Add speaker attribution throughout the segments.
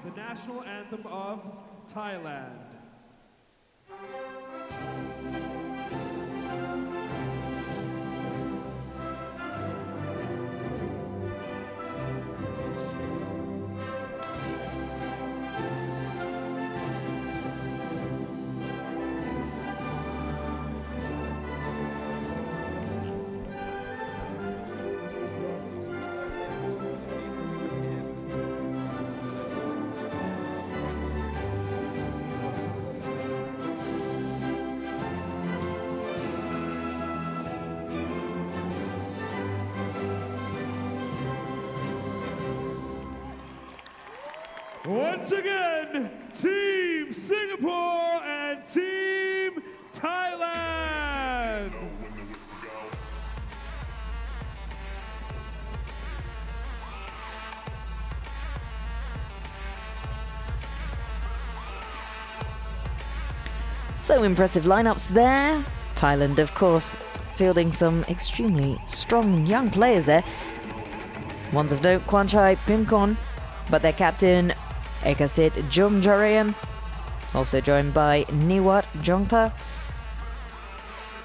Speaker 1: the national anthem of Thailand. Once again, Team Singapore and Team Thailand.
Speaker 2: So impressive lineups there. Thailand, of course, fielding some extremely strong young players there. Ones of note, Kwanchai Pimkorn, but their captain, Ekasit Jumjarayan, also joined by Niwat Jongtha,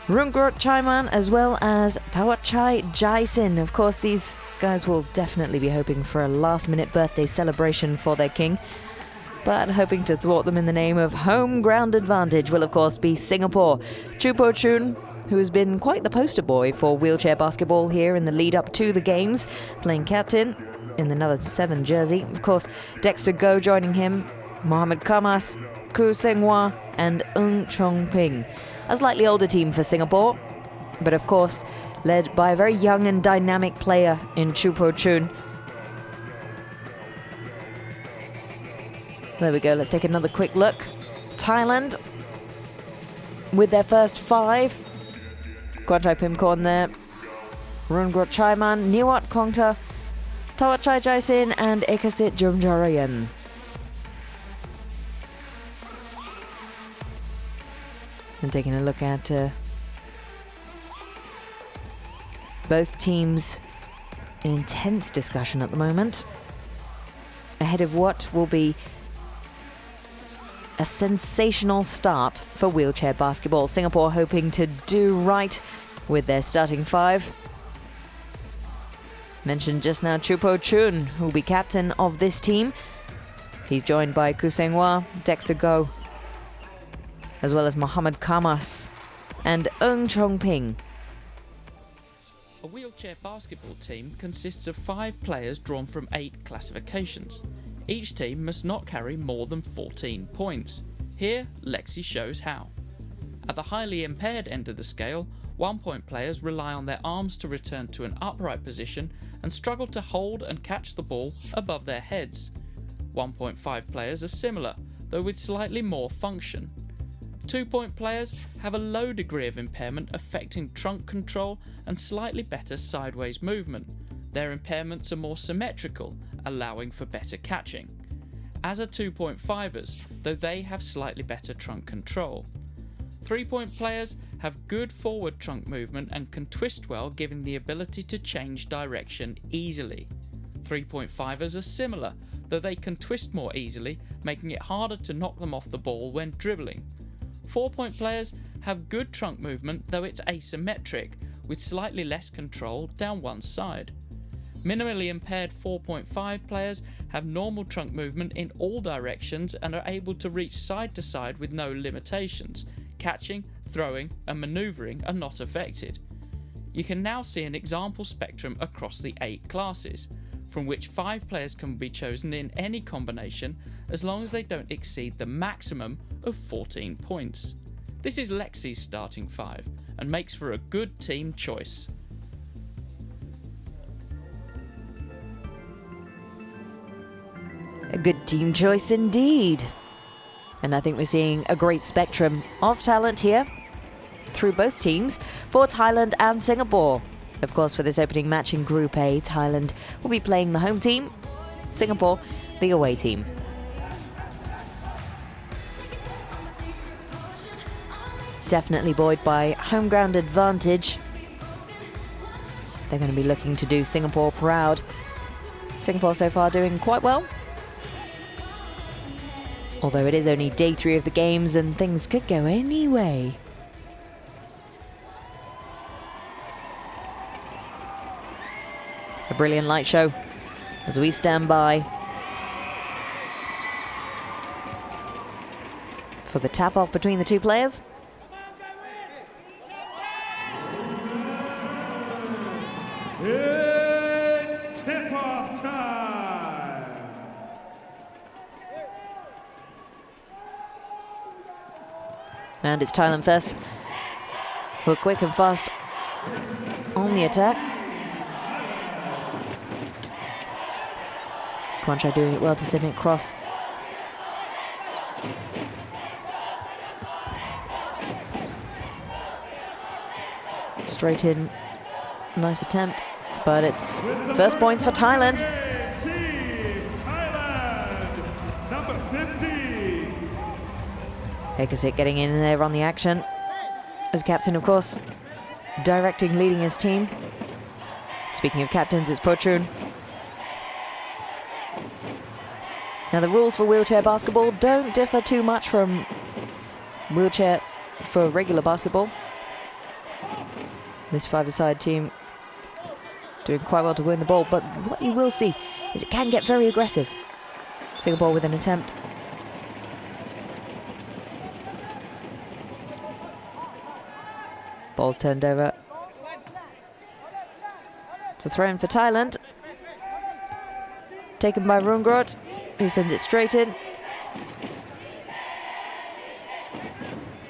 Speaker 2: Rungrot Chaiman, as well as Tawatchai Jaisin. Of course, these guys will definitely be hoping for a last-minute birthday celebration for their king, but hoping to thwart them in the name of home ground advantage will, of course, be Singapore. Chupo Chun, who has been quite the poster boy for wheelchair basketball here in the lead-up to the games, playing captain in the number 7 jersey. Of course, Dexter Go joining him, Mohamed Kamas, Koo Seng-hwa and Ng Chong Ping. A slightly older team for Singapore, but of course led by a very young and dynamic player in Chupo Chun. There we go, let's take another quick look. Thailand with their first 5. Kwanchai Pimkorn there, Rungrot Chaiman, Niwat Kongta, Tawatchai Jaisin and Ekasit Jumjarayan. And taking a look at both teams in intense discussion at the moment, ahead of what will be a sensational start for wheelchair basketball. Singapore hoping to do right with their starting 5. Mentioned just now Chupo Chun, who will be captain of this team. He's joined by Koo Seng-hwa, Dexter Go, as well as Mohamed Kamas and Ng Chong Ping.
Speaker 3: A wheelchair basketball team consists of 5 players drawn from 8 classifications. Each team must not carry more than 14 points. Here, Lexi shows how. At the highly impaired end of the scale, 1-point players rely on their arms to return to an upright position and struggle to hold and catch the ball above their heads. 1.5 players are similar, though with slightly more function. 2-point players have a low degree of impairment affecting trunk control and slightly better sideways movement. Their impairments are more symmetrical, allowing for better catching. As are 2.5ers, though they have slightly better trunk control. 3-point players have good forward trunk movement and can twist well, giving the ability to change direction easily. 3.5ers are similar, though they can twist more easily, making it harder to knock them off the ball when dribbling. 4-point players have good trunk movement, though it's asymmetric, with slightly less control down one side. Minimally impaired 4.5 players have normal trunk movement in all directions and are able to reach side to side with no limitations. Catching, throwing and manoeuvring are not affected. You can now see an example spectrum across the 8 classes, from which 5 players can be chosen in any combination as long as they don't exceed the maximum of 14 points. This is Lexi's starting 5 and makes for a good team choice.
Speaker 2: A good team choice indeed. And I think we're seeing a great spectrum of talent here through both teams for Thailand and Singapore. Of course, for this opening match in Group A, Thailand will be playing the home team, Singapore the away team. Definitely buoyed by home ground advantage. They're going to be looking to do Singapore proud. Singapore so far doing quite well. Although it is only day 3 of the games and things could go any way. A brilliant light show as we stand by for the tap-off between the two players.
Speaker 1: It's tip-off time!
Speaker 2: And it's Thailand first, who are quick and fast on the attack. Kwanchai doing it well to send it across. Straight in, nice attempt, but it's first points for Thailand.
Speaker 1: Team Thailand, number 50.
Speaker 2: Ekasit getting in there on the action. As captain, of course, directing, leading his team. Speaking of captains, it's Pochun. Now the rules for wheelchair basketball don't differ too much from wheelchair for regular basketball. This five-a-side team doing quite well to win the ball, but what you will see is it can get very aggressive. Singapore with an attempt. Ball's turned over. It's a throw in for Thailand. Taken by Rungrod, who sends it straight in.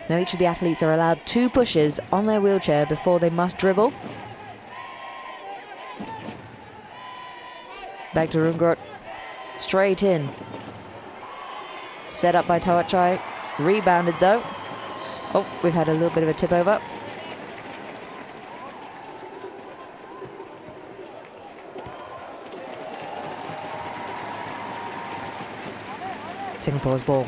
Speaker 2: Now each of the athletes are allowed 2 pushes on their wheelchair before they must dribble. Back to Rungrod, straight in. Set up by Thawatchai, rebounded though. Oh, we've had a little bit of a tip over. Singapore's ball.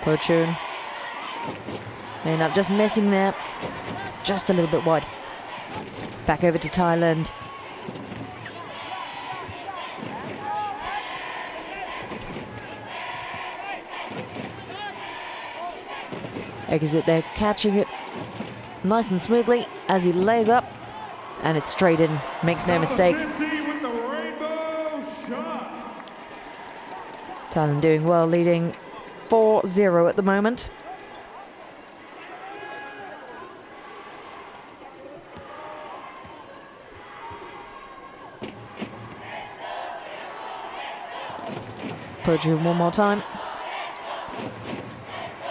Speaker 2: Pochun. They end up just missing there. Just a little bit wide. Back over to Thailand. Exit there, catching it nice and smoothly as he lays up, and it's straight in, makes no mistake.
Speaker 1: With the rainbow shot.
Speaker 2: Thailand doing well, leading 4-0 at the moment. Pochun one more time.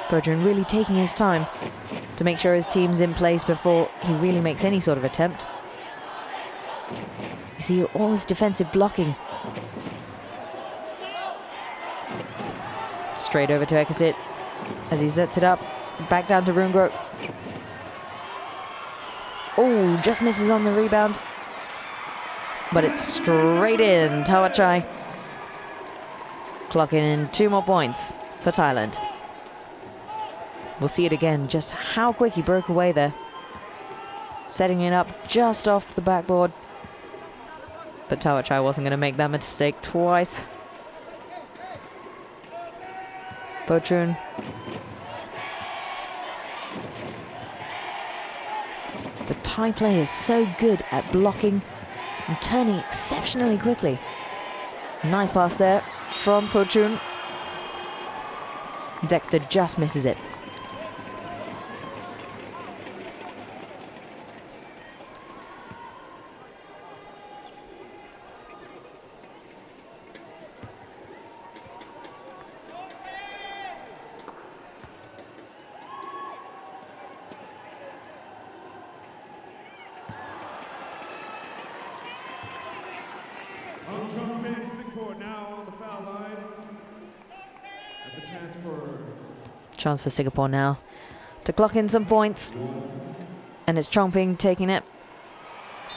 Speaker 2: Pochun really taking his time to make sure his team's in place before he really makes any sort of attempt. You see all this defensive blocking. Straight over to Ekasit as he sets it up. Back down to Rungrok. Oh, just misses on the rebound. But it's straight in. Thawatchai clocking in 2 more points for Thailand. We'll see it again, just how quick he broke away there. Setting it up just off the backboard. But Thawatchai wasn't going to make that mistake twice. Pochun. The Thai player is so good at blocking and turning exceptionally quickly. Nice pass there from Pochun. Dexter just misses it.
Speaker 1: Jumping Singapore now on the foul line. At the
Speaker 2: Chance for Singapore now to clock in some points. And it's Chomping taking it.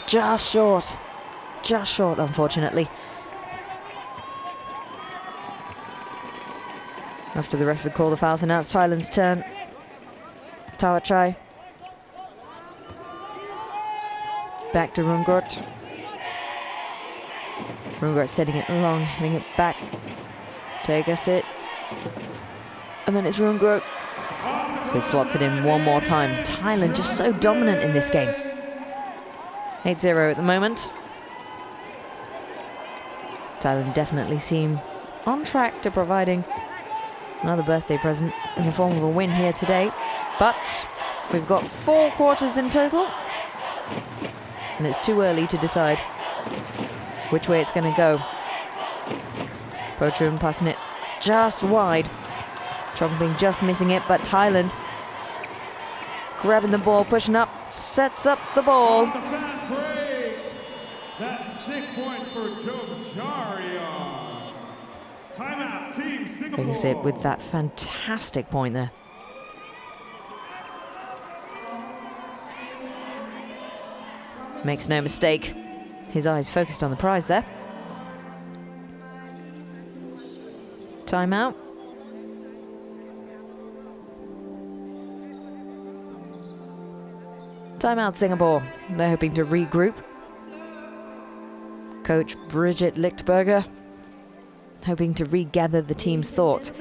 Speaker 2: Just short, unfortunately. After the referee called the foul, so now it's Thailand's turn. Thawachai. Back to Rungrot. Rungrot setting it long, hitting it back. Take us it. And then it's Rungrot who slots it in one more time. Thailand just so dominant in this game. 8-0 at the moment. Thailand definitely seem on track to providing another birthday present in the form of a win here today. But we've got 4 quarters in total. And it's too early to decide which way it's going to go. Pochun passing it just wide. Chongping just missing it, but Thailand grabbing the ball, pushing up, sets up the ball.
Speaker 1: On the fast break. That's 6 points for Jomjarian. Timeout, Team Singapore.
Speaker 2: Brings it with that fantastic point there. Makes no mistake. His eyes focused on the prize there. Timeout. Timeout Singapore. They're hoping to regroup. Coach Bridget Lichtberger hoping to regather the team's thoughts.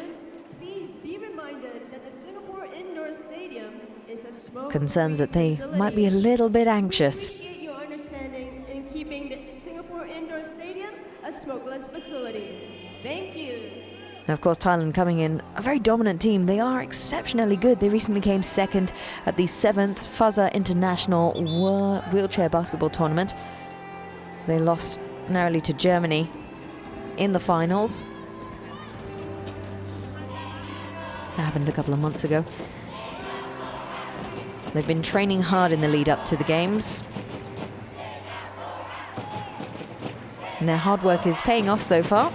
Speaker 4: Please be reminded that the Singapore Indoor Stadium is a smoke-free
Speaker 2: Concerns that they
Speaker 4: facility.
Speaker 2: might be a little bit
Speaker 4: We
Speaker 2: anxious.
Speaker 4: appreciate your understanding in keeping the Singapore Indoor Stadium a smokeless facility. Thank you.
Speaker 2: And of course, Thailand coming in, a very dominant team. They are exceptionally good. They recently came second at the 7th Fuzzer International Wheelchair Basketball Tournament. They lost narrowly to Germany in the finals. That happened a couple of months ago. They've been training hard in the lead up to the games. And their hard work is paying off so far.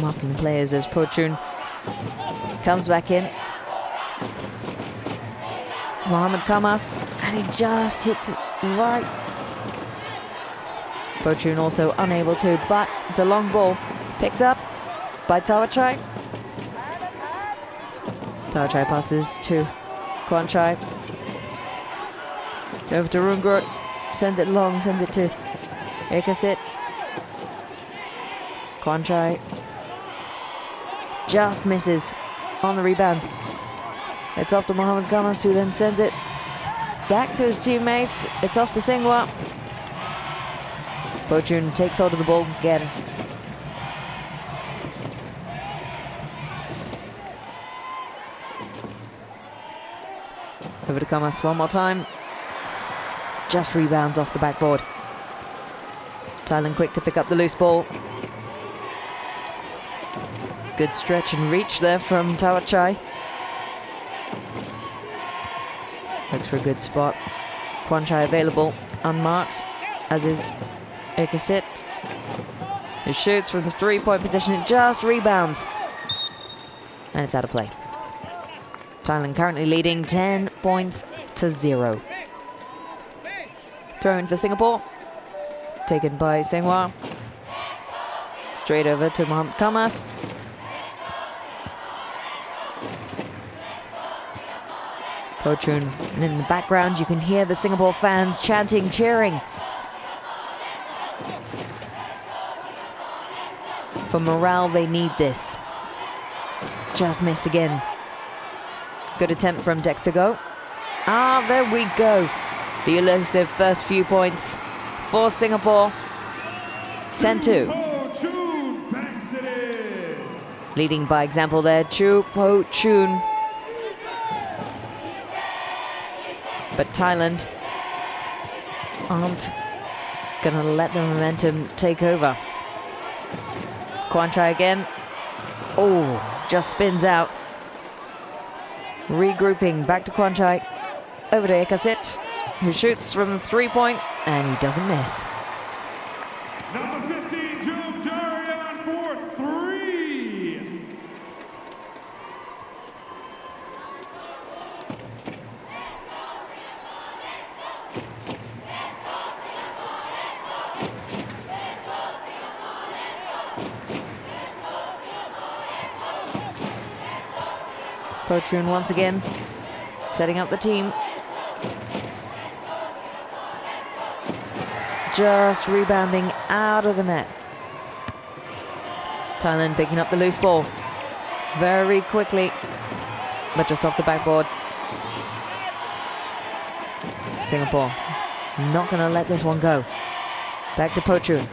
Speaker 2: Marking the players as Pochun comes back in. Mohamed Kamas, and he just hits it right. Pochun also unable to, but it's a long ball. Picked up by Thawachai. Thawachai passes to Kwanchai. Over to Rungrot. Sends it long, sends it to Ekasit. Kwanchai just misses on the rebound. It's off to Mohamed Kamas, who then sends it back to his teammates. It's off to Singhua. Pochun takes hold of the ball again. Over to Kamas one more time. Just rebounds off the backboard. Thailand quick to pick up the loose ball. Good stretch and reach there from Thawachai. Looks for a good spot. Kwanchai available, unmarked, as is Ekasit, who shoots from the 3-point position. It just rebounds. And it's out of play. Thailand currently leading 10 points to 0. Throw in for Singapore. Taken by Singhua. Straight over to Mohamed Kamas. Pochun, and in the background you can hear the Singapore fans chanting, cheering. For morale, they need this. Just missed again. Good attempt from Dexter Go. Ah, there we go. The elusive first few points for Singapore. 10-2.
Speaker 1: Pochun banks it in.
Speaker 2: Leading by example there, Pochun. But Thailand aren't going to let the momentum take over. Kwanchai again. Oh, just spins out. Regrouping, back to Kwanchai. Over to Ekasit, who shoots from the 3-point, and he doesn't miss.
Speaker 1: Number 15, Jomjarian for 3.
Speaker 2: Pochun once again setting up the team. Just rebounding out of the net. Thailand picking up the loose ball very quickly, but just off the backboard. Singapore not going to let this one go. Back to Pochun.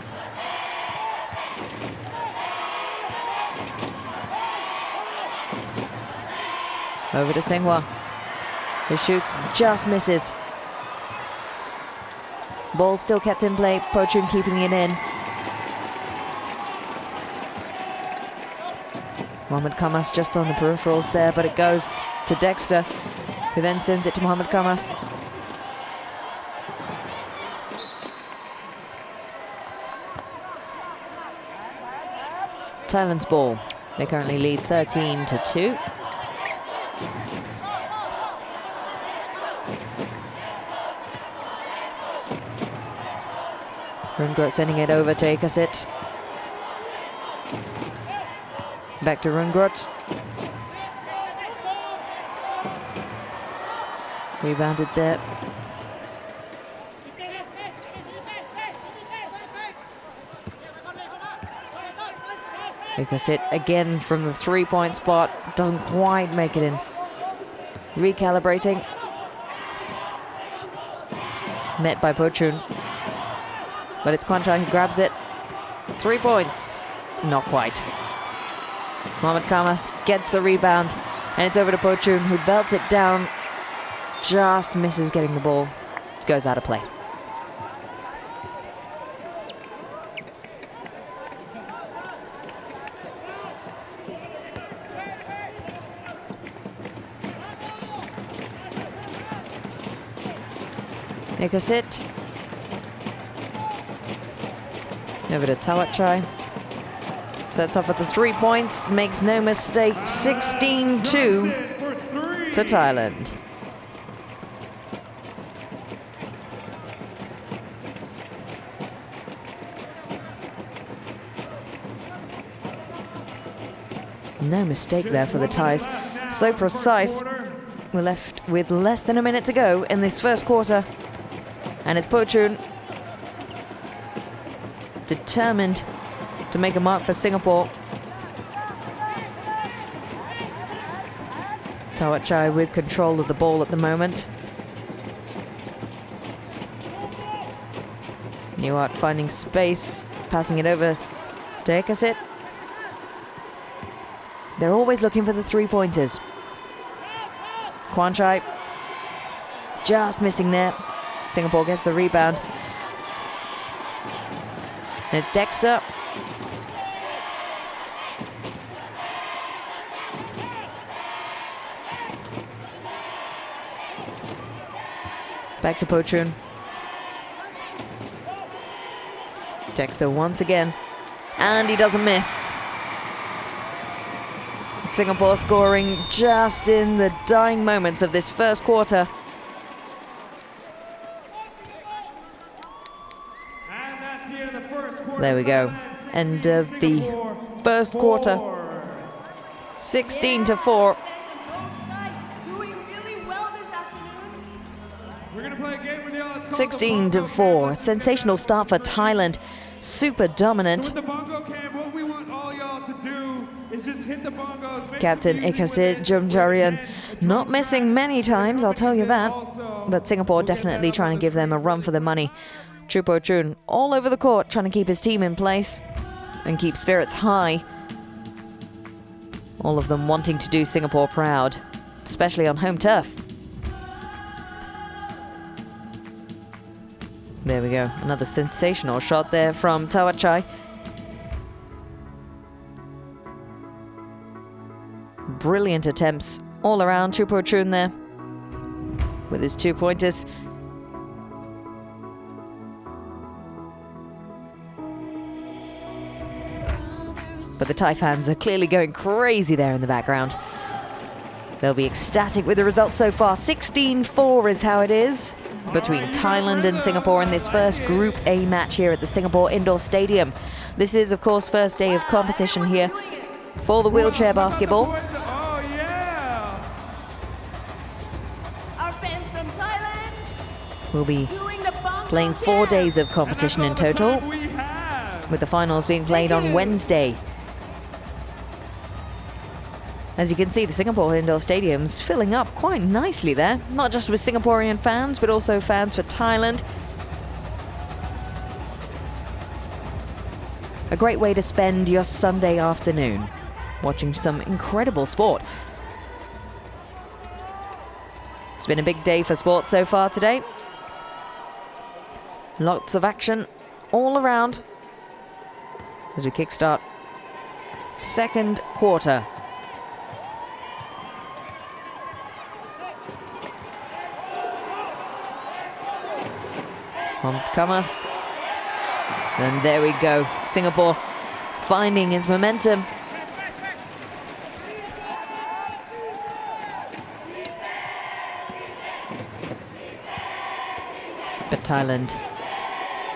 Speaker 2: Over to Senghua, who shoots, just misses. Ball still kept in play, Pochun keeping it in. Mohamed Khamas just on the peripherals there, but it goes to Dexter, who then sends it to Mohamed Khamas. Thailand's ball. They currently lead 13-2. Rungrot sending it over to Ekasit. Back to Rungrot. Rebounded there. Ekasit again from the three-point spot. Doesn't quite make it in. Recalibrating. Met by Pochun. But it's Kwanchai who grabs it. 3 points. Not quite. Mohamed Khamas gets the rebound. And it's over to Pochun, who belts it down. Just misses getting the ball. It goes out of play. Ekasit. Over to Tawatchai. Sets up at the 3 points, makes no mistake, 16-2 to Thailand. No mistake there for the Thais. So precise. We're left with less than a minute to go in this first quarter. And it's Pochun determined to make a mark for Singapore. Tawatchai with control of the ball at the moment. Newart finding space, passing it over to Ekasit. They're always looking for the three-pointers. Kwanchai just missing there. Singapore gets the rebound. And it's Dexter. Back to Pochun. Dexter once again. And he doesn't miss. Singapore scoring just in the dying moments of this first quarter.
Speaker 1: And that's the end of the first quarter.
Speaker 2: There we go. End of the first quarter. 16-4.
Speaker 4: Fans on both sides doing really well this afternoon.
Speaker 1: We're going to play a game with y'all. It's called the Bongo
Speaker 2: 16-4.
Speaker 1: Cam.
Speaker 2: Sensational start for Thailand. Super dominant.
Speaker 1: So with the Bongo Cam, what we want all y'all to do is just hit the bongos. Make
Speaker 2: Captain
Speaker 1: some music with
Speaker 2: Ekasit
Speaker 1: it,
Speaker 2: Jomjarian
Speaker 1: with the dance,
Speaker 2: not
Speaker 1: drum
Speaker 2: missing
Speaker 1: track.
Speaker 2: many times, I'll tell you that.
Speaker 1: Also,
Speaker 2: But Singapore
Speaker 1: we'll get
Speaker 2: definitely
Speaker 1: that
Speaker 2: trying
Speaker 1: on
Speaker 2: to
Speaker 1: the
Speaker 2: give them a
Speaker 1: screen.
Speaker 2: run for their money. Pochun all over the court trying to keep his team in place and keep spirits high. All of them wanting to do Singapore proud, especially on home turf. There we go, another sensational shot there from Tawatchai. Brilliant attempts all around. Pochun there with his 2 pointers. But the Thai fans are clearly going crazy there in the background. They'll be ecstatic with the results so far. 16-4 is how it is between Thailand and Singapore in this first Group A match here at the Singapore Indoor Stadium. This is, of course, first day of competition here for the wheelchair basketball.
Speaker 1: Oh, yeah.
Speaker 2: We'll be playing 4 days of competition in total, with the finals being played on Wednesday. As you can see, the Singapore Indoor Stadium's filling up quite nicely there, not just with Singaporean fans, but also fans for Thailand. A great way to spend your Sunday afternoon, watching some incredible sport. It's been a big day for sport so far today. Lots of action all around as we kickstart second quarter. On Kamas. And there we go. Singapore finding its momentum. But Thailand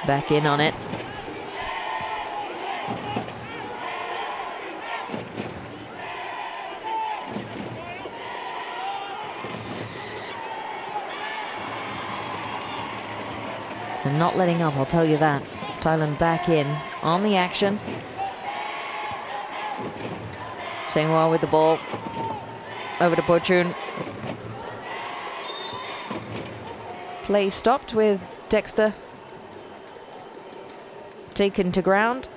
Speaker 2: back in on it. And not letting up, I'll tell you that. Thailand back in on the action. Singwa with the ball. Over to Pochun. Play stopped with Dexter taken to ground.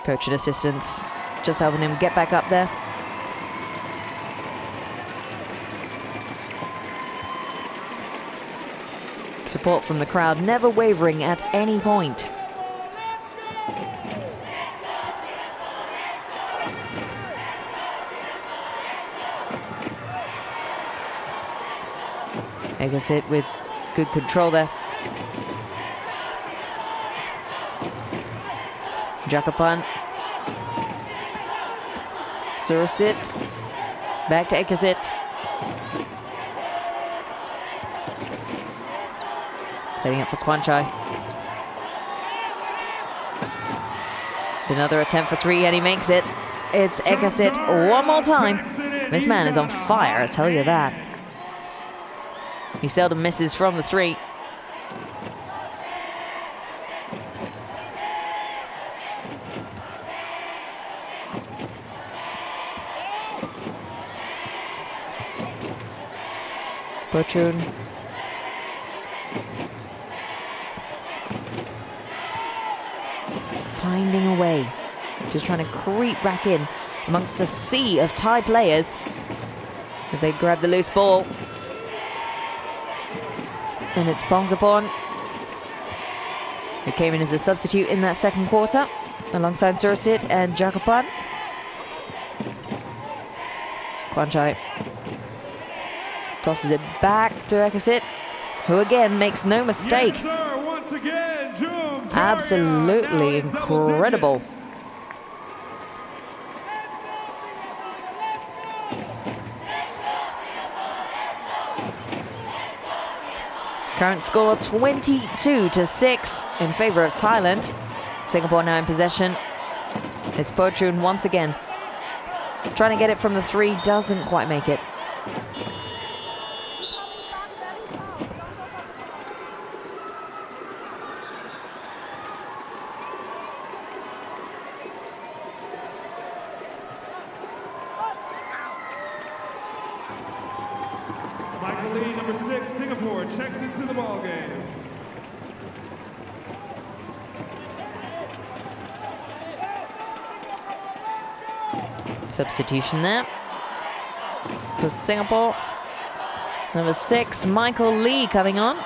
Speaker 2: Coach and assistants just helping him get back up there. Support from the crowd never wavering at any point. Egasit with good control there. Jakapan. Surasit. Back to Egasit. Setting up for Kwanchai. It's another attempt for three, and he makes it. It's Egasit one more time. This man is on fire, I'll tell you that. He seldom misses from the three. Pochun. Finding a way, just trying to creep back in amongst a sea of Thai players as they grab the loose ball. And it's Bongsaporn, who came in as a substitute in that second quarter, alongside Surasit and Jakapan. Kwanchai tosses it back to Egasit, who again makes no mistake.
Speaker 1: Yes, sir. Once again,
Speaker 2: Absolutely incredible. Current score 22-6 in favor of Thailand. Singapore now in possession. It's Pochun once again. Trying to get it from the three, doesn't quite make it.
Speaker 1: Number 6, Singapore checks into the ball game.
Speaker 2: Substitution there for Singapore. Number 6, Michael Lee coming on.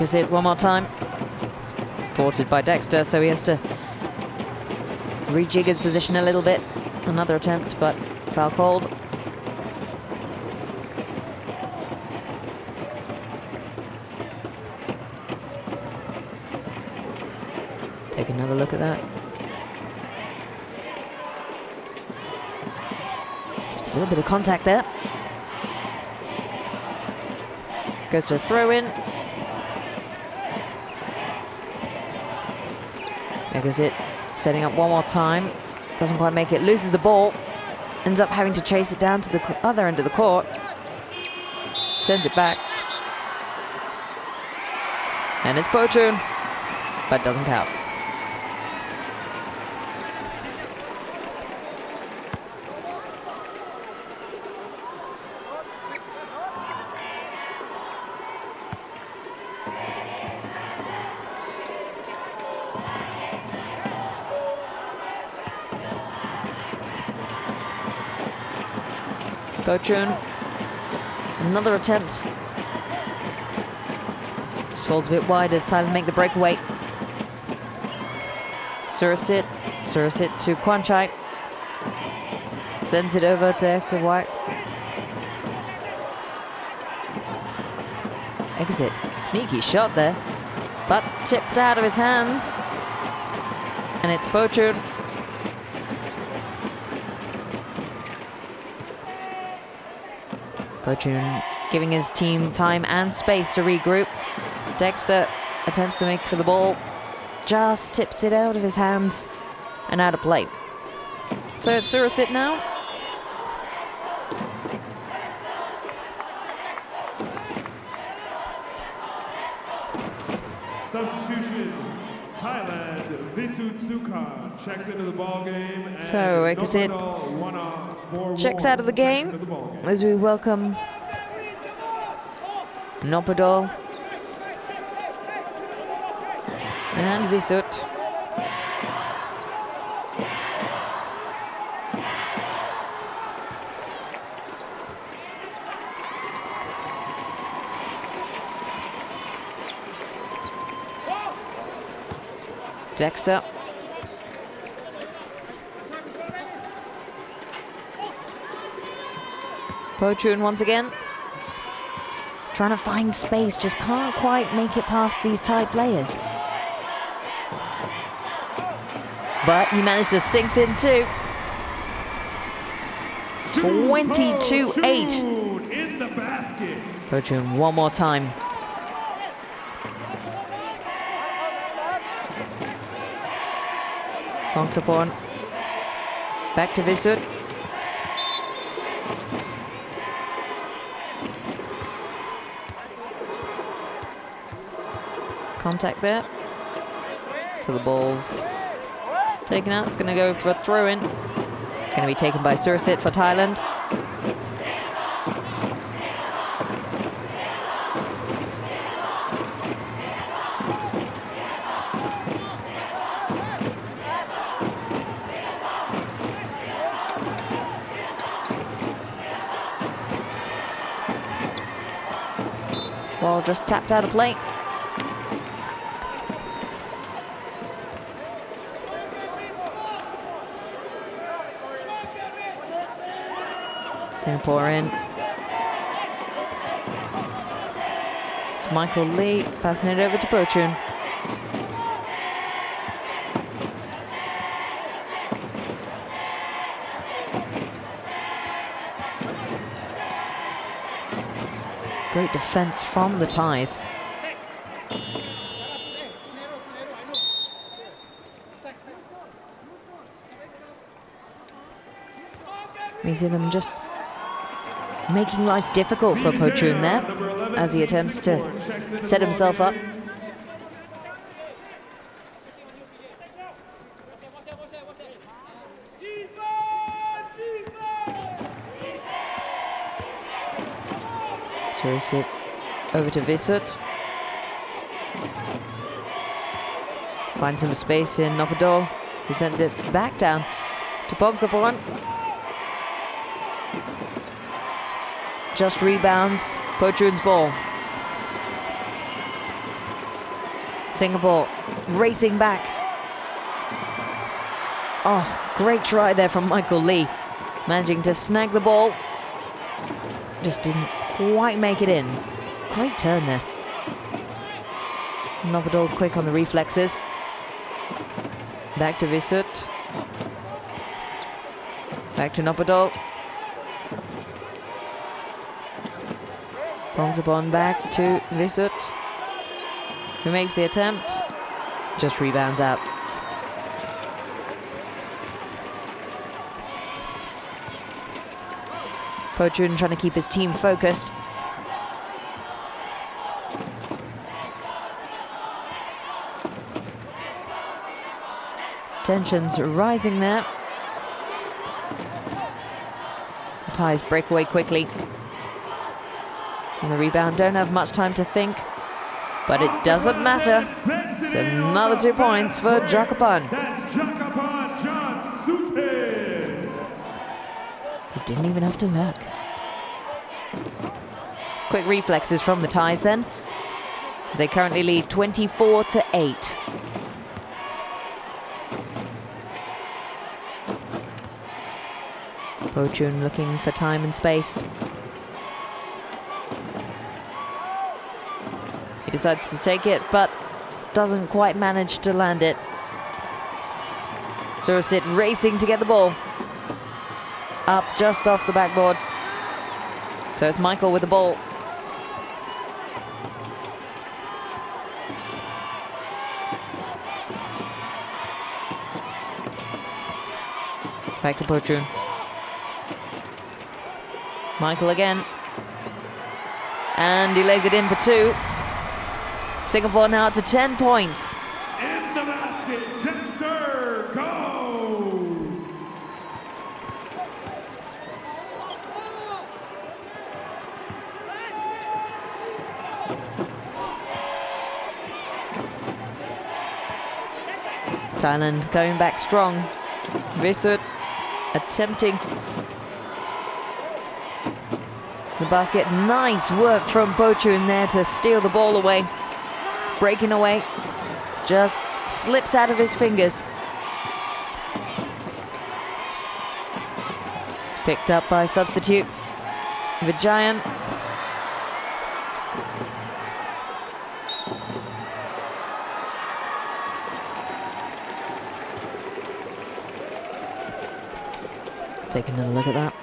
Speaker 2: Egasit one more time. Thwarted by Dexter, so he has to rejig his position a little bit. Another attempt, but foul called. Take another look at that. A little bit of contact there. Goes to a throw in. Exit setting up one more time. Doesn't quite make it. Loses the ball. Ends up having to chase it down to the other end of the court. Sends it back. And it's Pochun. But doesn't count. Pochun, another attempt. Just falls a bit wide as Thailand make the breakaway. Surasit to Kwanchai. Sends it over to Kawai. Exit, sneaky shot there, but tipped out of his hands. And it's Pochun. Pochun giving his team time and space to regroup. Dexter attempts to make for the ball. Just tips it out of his hands and out of play. So it's Surasit now.
Speaker 1: Substitution. Thailand, Visutsuka checks into the ball game. And
Speaker 2: So Exit checks out of the game as we welcome Nopadol and Visut. Dexter. Pochun once again. Trying to find space, just can't quite make it past these Thai players. But he managed to sink in too. 22-8.
Speaker 1: In the basket.
Speaker 2: Pochun one more time. Bongsapon. Back to Visut. Contact there. So the ball's taken out. It's going to go for a throw-in. Going to be taken by Surasit for Thailand. Ball just tapped out of play. Singapore in. It's Michael Lee passing it over to Pochun. Great defense from the Thais. We see them just making life difficult for Pochun there as he attempts to set himself up. Surasit over to Visut. Finds some space in Nopadol, who sends it back down to Bongsapon. Just rebounds Pochun's ball. Singapore racing back. Oh, great try there from Michael Lee. Managing to snag the ball. Just didn't quite make it in. Great turn there. Nopadol quick on the reflexes. Back to Visut. Back to Nopadol. Bongsapon back to Visut, who makes the attempt, just rebounds out. Pochun trying to keep his team focused. Tensions rising there. The Thais break away quickly. And the rebound don't have much time to think, but it doesn't matter. It's another 2 points for Jakapan.
Speaker 1: That's Jakapan John Supin.
Speaker 2: He didn't even have to look. Quick reflexes from the Thais then, as they currently lead 24-8. Pochun looking for time and space. He decides to take it, but doesn't quite manage to land it. Surusit racing to get the ball. Up just off the backboard. So it's Michael with the ball. Back to Pochun. Michael again. And he lays it in for 2. Singapore now to 10 points.
Speaker 1: In the basket, Dexter, go!
Speaker 2: Thailand going back strong. Visut attempting the basket. Nice work from Pochun there to steal the ball away. Breaking away, just slips out of his fingers. It's picked up by substitute Vijayan. Taking another look at that.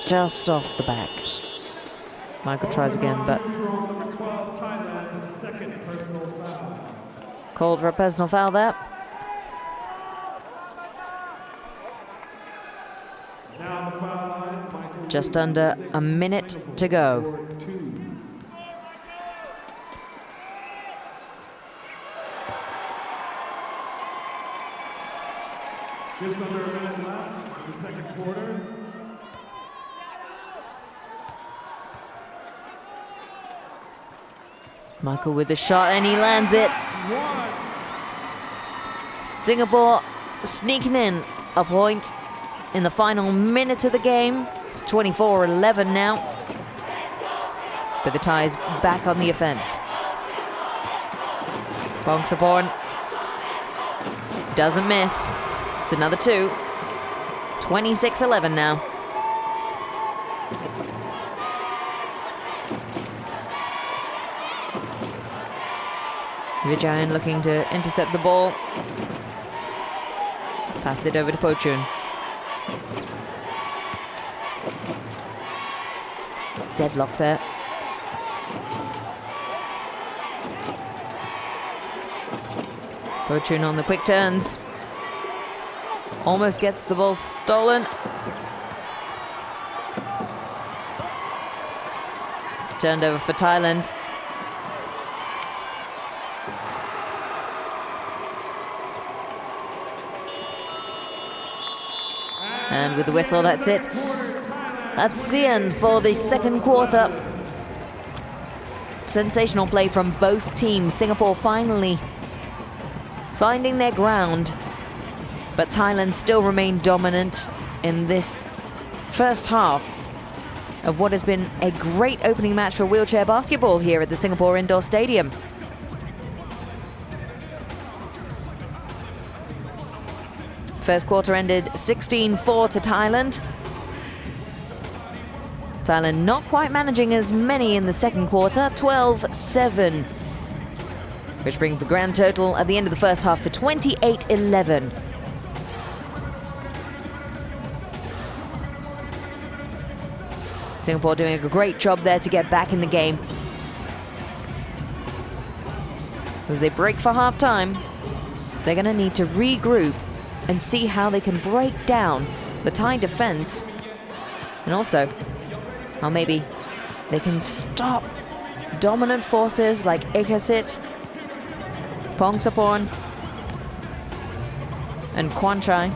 Speaker 2: Just off the back. Michael tries again, but called for a personal foul there. Just under a minute to go.
Speaker 1: Just under a minute left in the second quarter.
Speaker 2: Michael with the shot, and he lands it. Singapore sneaking in a point in the final minute of the game. It's 24-11 now. But the Thais back on the offense. Bongsapon doesn't miss. It's another 2. 26-11 now. Vijayan looking to intercept the ball. Passed it over to Pochun. Deadlock there. Pochun on the quick turns. Almost gets the ball stolen. It's turned over for Thailand. And with the whistle, that's it. That's ASEAN for the second quarter. Sensational play from both teams. Singapore finally finding their ground, but Thailand still remain dominant in this first half of what has been a great opening match for wheelchair basketball here at the Singapore Indoor Stadium. First quarter ended 16-4 to Thailand. Thailand not quite managing as many in the second quarter, 12-7. Which brings the grand total at the end of the first half to 28-11. Singapore doing a great job there to get back in the game. As they break for half-time, they're going to need to regroup and see how they can break down the Thai defense, and also how maybe they can stop dominant forces like 8th ASEAN, Pongsaporn, and Kwan Chai,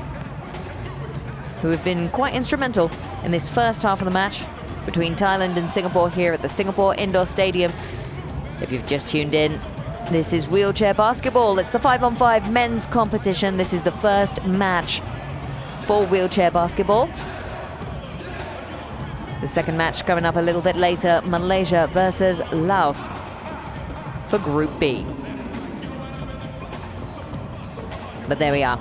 Speaker 2: who have been quite instrumental in this first half of the match between Thailand and Singapore here at the Singapore Indoor Stadium. If you've just tuned in, this is wheelchair basketball. It's the 5-on-5 men's competition. This is the first match for wheelchair basketball. The second match coming up a little bit later, Malaysia versus Laos for Group B. But there we are.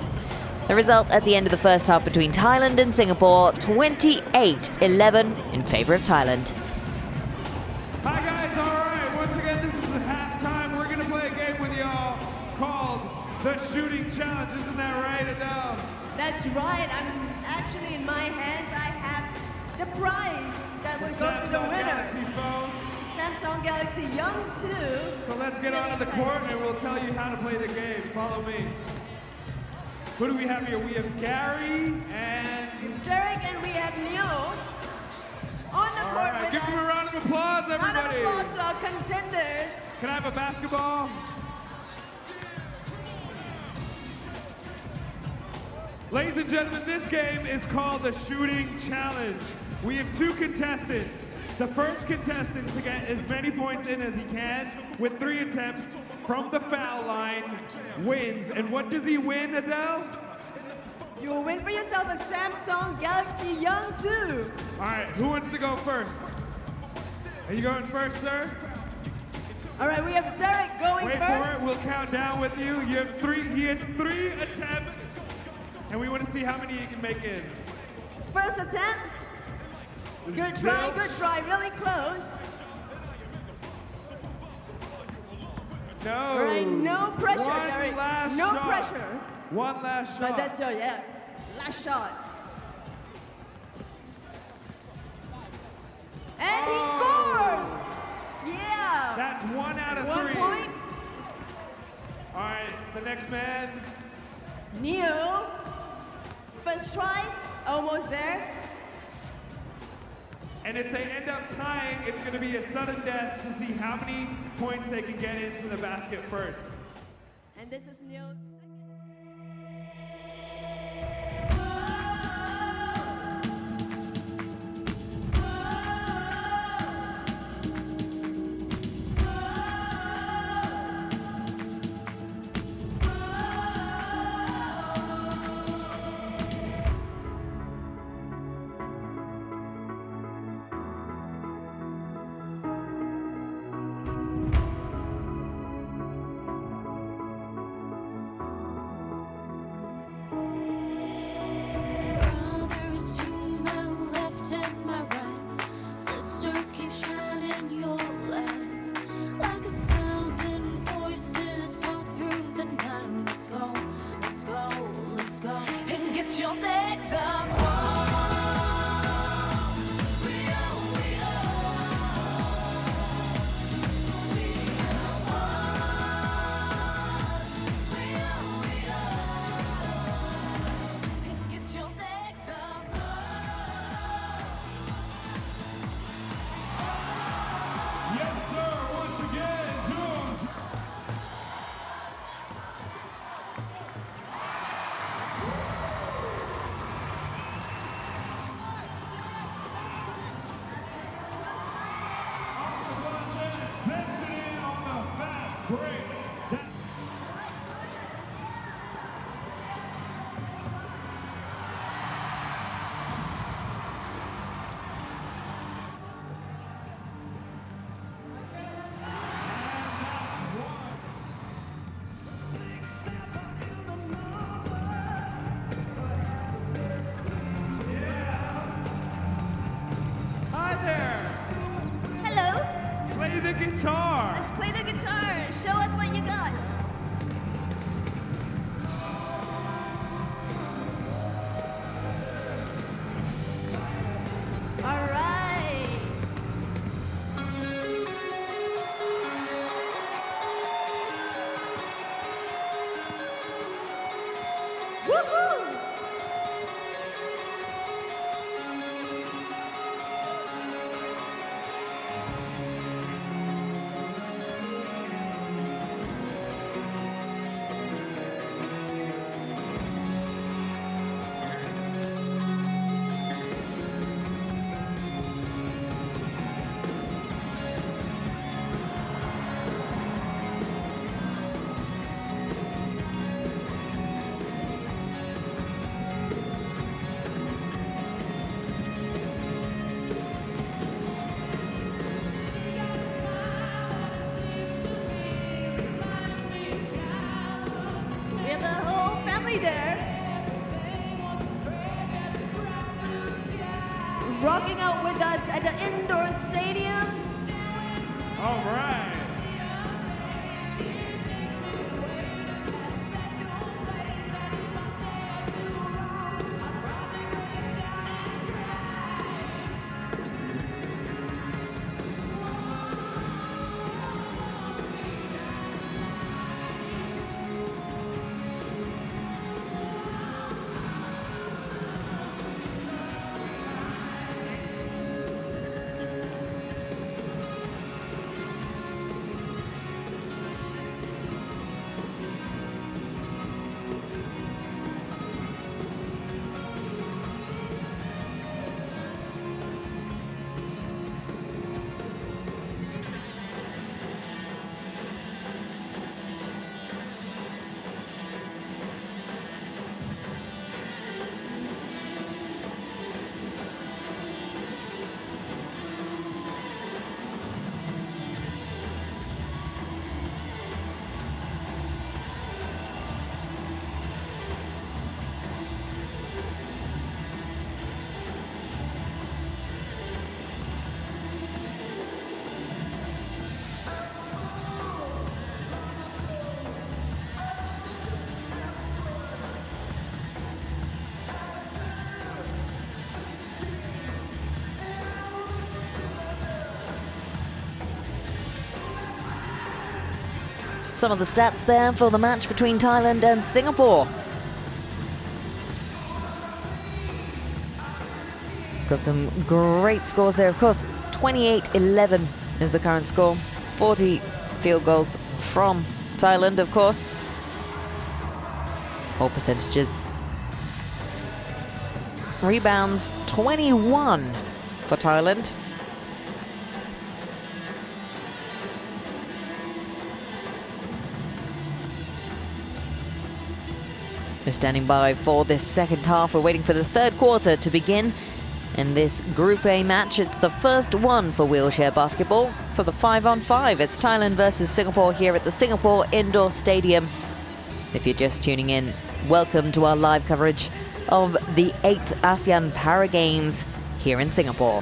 Speaker 2: The result at the end of the first half between Thailand and Singapore, 28-11 in favor of Thailand.
Speaker 1: Hi guys, all right. Once again, this is the halftime. We're gonna play a game with y'all called the Shooting Challenge. Isn't that right, Adele?
Speaker 4: That's right. I'm actually in my hands. I have the prize that will go to the
Speaker 1: Samsung
Speaker 4: winner.
Speaker 1: Galaxy phone.
Speaker 4: Samsung Galaxy Young 2.
Speaker 1: So let's get onto the court and we'll tell you how to play the game. Follow me. Who do we have here? We have Gary and
Speaker 4: Derek, and we have Neo on the court with
Speaker 1: give
Speaker 4: us.
Speaker 1: them a round of applause,
Speaker 4: Round of
Speaker 1: everybody.
Speaker 4: applause to our contenders.
Speaker 1: Can I have a basketball? Ladies and gentlemen, this game is called the Shooting Challenge. We have two contestants. The first contestant to get as many points in as he can with 3 attempts from the foul line wins. And what does he win, Adele?
Speaker 4: You will win for yourself a Samsung Galaxy Young 2.
Speaker 1: All right, who wants to go first? Are you going first, sir?
Speaker 4: All right, we have Derek going
Speaker 1: Wait
Speaker 4: first.
Speaker 1: for it, we'll count down with you. He has 3 attempts, and we want to see how many he can make in.
Speaker 4: First attempt. Good try, really close.
Speaker 1: No.
Speaker 4: All right, no pressure,
Speaker 1: One
Speaker 4: Derek.
Speaker 1: last
Speaker 4: No
Speaker 1: shot.
Speaker 4: pressure.
Speaker 1: One last shot.
Speaker 4: But that's your, last shot. And he scores! Yeah!
Speaker 1: That's 1 out of 3.
Speaker 4: 1 point.
Speaker 1: All right, the next man.
Speaker 4: Neo. First try, almost there.
Speaker 1: And if they end up tying, it's going to be a sudden death to see how many points they can get into the basket first.
Speaker 4: And this is Neo's second.
Speaker 1: Yes, sir. Once again, June. Banks it in on the fast break. Hi there.
Speaker 4: Hello.
Speaker 1: Play the guitar.
Speaker 4: Let's play the guitar. Show us what you got. All right. at the indoor stadium.
Speaker 1: All right.
Speaker 2: Some of the stats there for the match between Thailand and Singapore. Got some great scores there. Of course, 28-11 is the current score. 40 field goals from Thailand, of course. All percentages. Rebounds, 21 for Thailand. We're standing by for this second half. We're waiting for the third quarter to begin. In this Group A match, it's the first one for wheelchair basketball for the 5-on-5. It's Thailand versus Singapore here at the Singapore Indoor Stadium. If you're just tuning in, welcome to our live coverage of the 8th ASEAN Para Games here in Singapore.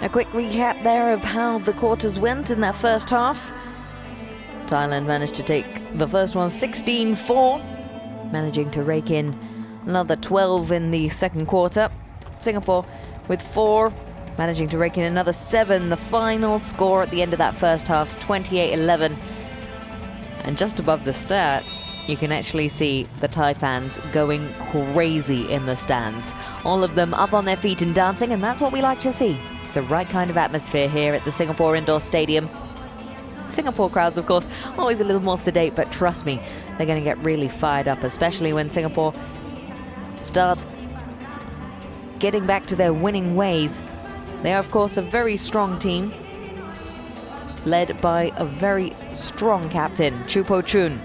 Speaker 2: A quick recap there of how the quarters went in that first half. Thailand managed to take the first one 16-4, managing to rake in another 12 in the second quarter. Singapore with 4, managing to rake in another 7. The final score at the end of that first half is 28-11. And just above the stat, you can actually see the Thai fans going crazy in the stands. All of them up on their feet and dancing, and that's what we like to see. It's the right kind of atmosphere here at the Singapore Indoor Stadium. Singapore crowds, of course, always a little more sedate, but trust me, they're going to get really fired up, especially when Singapore start getting back to their winning ways. They are, of course, a very strong team, led by a very strong captain, Chupochun.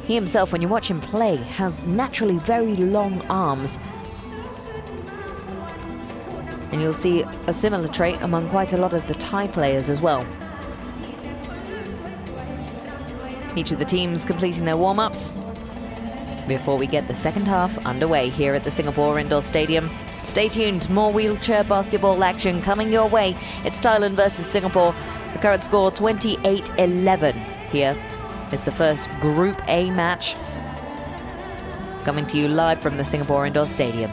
Speaker 2: He himself, when you watch him play, has naturally very long arms. And you'll see a similar trait among quite a lot of the Thai players as well. Each of the teams completing their warm-ups before we get the second half underway here at the Singapore Indoor Stadium. Stay tuned, more wheelchair basketball action coming your way. It's Thailand versus Singapore. The current score 28-11 here. It's the first Group A match coming to you live from the Singapore Indoor Stadium.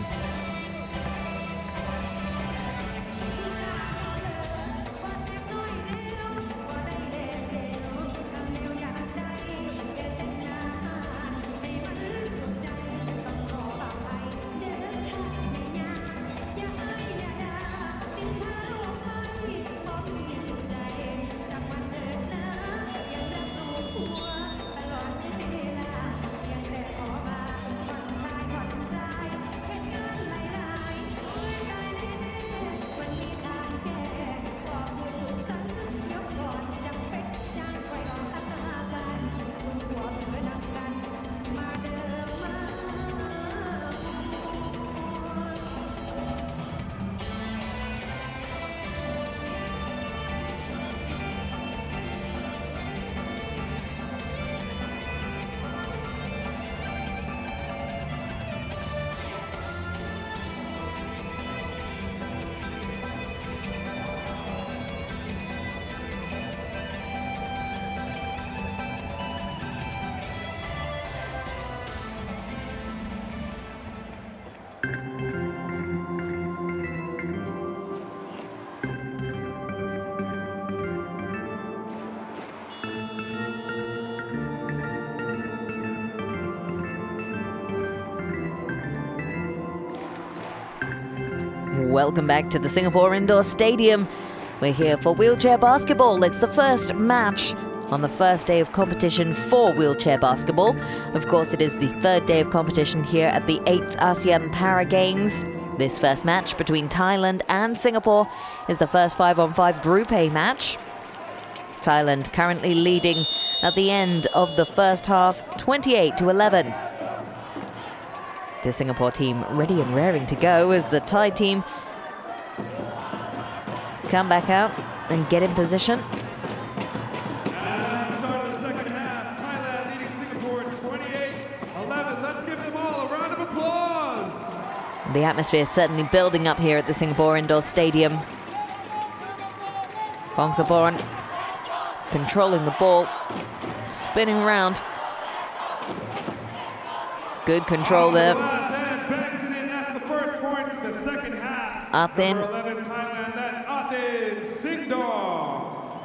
Speaker 2: Welcome back to the Singapore Indoor Stadium. We're here for wheelchair basketball. It's the first match on the first day of competition for wheelchair basketball. Of course, it is the third day of competition here at the 8th ASEAN Para Games. This first match between Thailand and Singapore is the first 5-on-5 Group A match. Thailand currently leading at the end of the first half, 28-11. The Singapore team ready and raring to go as the Thai team come back out and get in position.
Speaker 1: And that's the start of the second half. Thailand leading Singapore 28-11. Let's give them all a round of applause.
Speaker 2: The atmosphere is certainly building up here at the Singapore Indoor Stadium. Bongsaporn controlling the ball, spinning around. Good control there.
Speaker 1: And banks it in. That's the first points in the second half.
Speaker 2: Athin.
Speaker 1: Number 11 Thailand. That's Athin Singdong.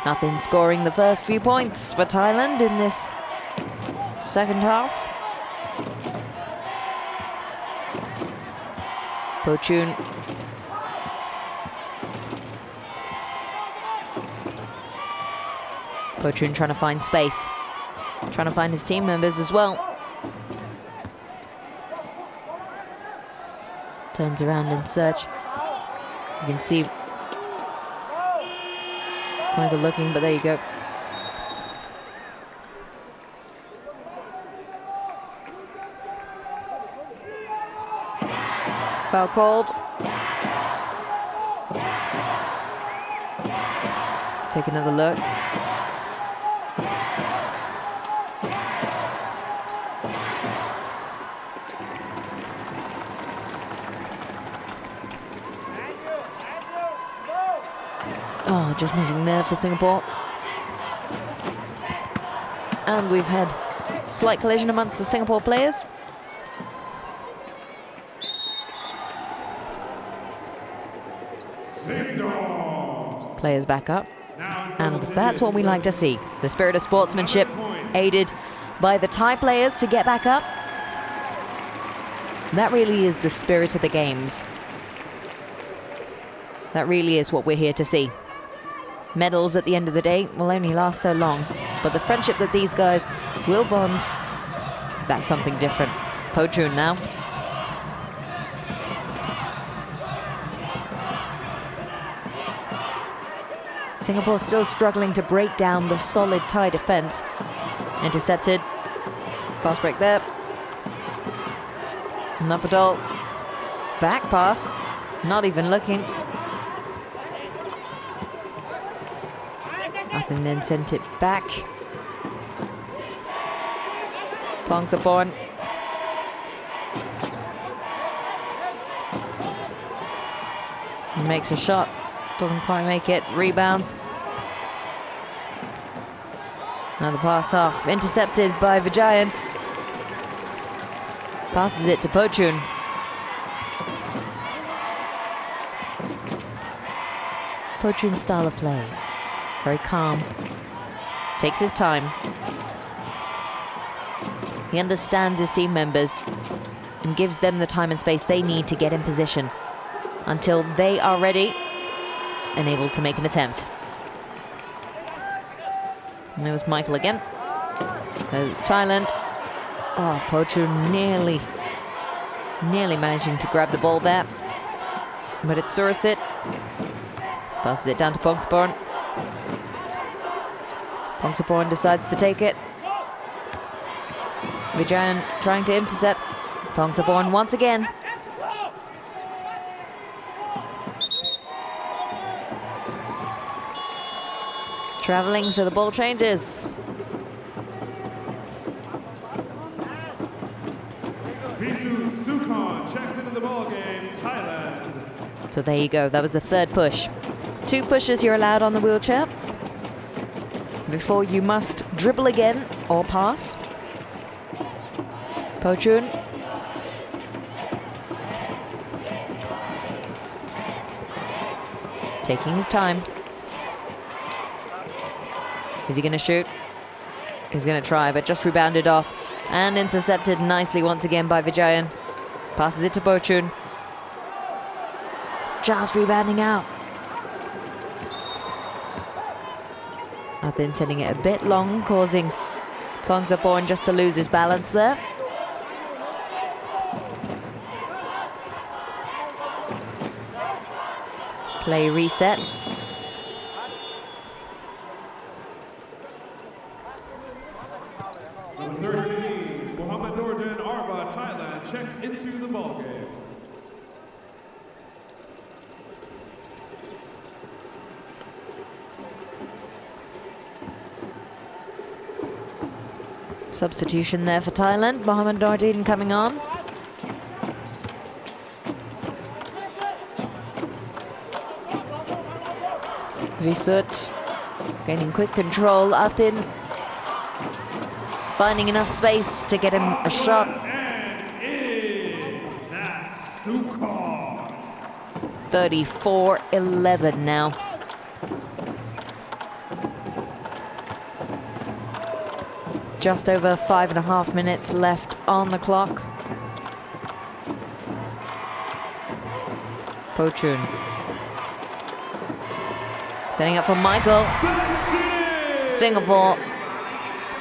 Speaker 2: Athin scoring the first few points for Thailand in this second half. Pochun. Pochun trying to find space. Trying to find his team members as well. Turns around in search. You can see Michael looking, but there you go. Foul called. Take another look. Oh, just missing there for Singapore. And we've had slight collision amongst the Singapore players. Players back up. And that's what we like to see. The spirit of sportsmanship aided by the Thai players to get back up. That really is the spirit of the games. That really is what we're here to see. Medals at the end of the day will only last so long, but the friendship that these guys will bond, that's something different. Pochun now. Singapore still struggling to break down the solid Thai defense. Intercepted. Fast break there. Napadol. Back pass. Not even looking. And then sent it back. Pongsaporn. Makes a shot. Doesn't quite make it. Rebounds. Another pass off. Intercepted by Vijayan. Passes it to Pochun. Pochun's style of play. Very calm. Takes his time. He understands his team members and gives them the time and space they need to get in position until they are ready and able to make an attempt. And there was Michael again. There's Thailand. Oh, Pochun nearly managing to grab the ball there. But it's Surasit. Passes it down to Pongsaporn. Pongsaporn decides to take it. Vijayan trying to intercept. Pongsaporn once again. Traveling, so the ball changes.
Speaker 1: Visut Sukhon checks into the ball game, Thailand.
Speaker 2: So there you go, that was the third push. 2 pushes you're allowed on the wheelchair before you must dribble again or pass. Pochun. Taking his time. Is he going to shoot? He's going to try, but just rebounded off and intercepted nicely once again by Vijayan. Passes it to Pochun. Just rebounding out. Then sending it a bit long, causing Pongsaporn just to lose his balance there. Play reset.
Speaker 1: Number 13, Mohammad Nordin Arba, Thailand, checks into the ball game.
Speaker 2: Substitution there for Thailand. Mohammad Nordin coming on. Visut gaining quick control. Atin finding enough space to get him a shot.
Speaker 1: And in. That's Sukhon.
Speaker 2: 34-11 now. Just over 5.5 minutes left on the clock. Pochun. Setting up for Michael. Singapore.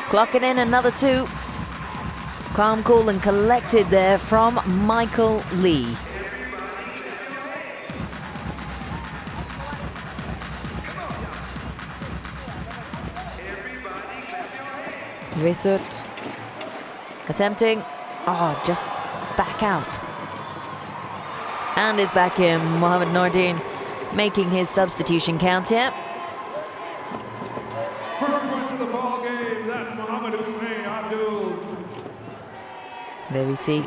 Speaker 2: Clocking in another 2. Calm, cool and collected there from Michael Lee. Visut attempting, just back out. And is back in. Mohammad Nordin making his substitution count here.
Speaker 1: First points of the ball game, that's Mohammad Hussein Abdul.
Speaker 2: There we see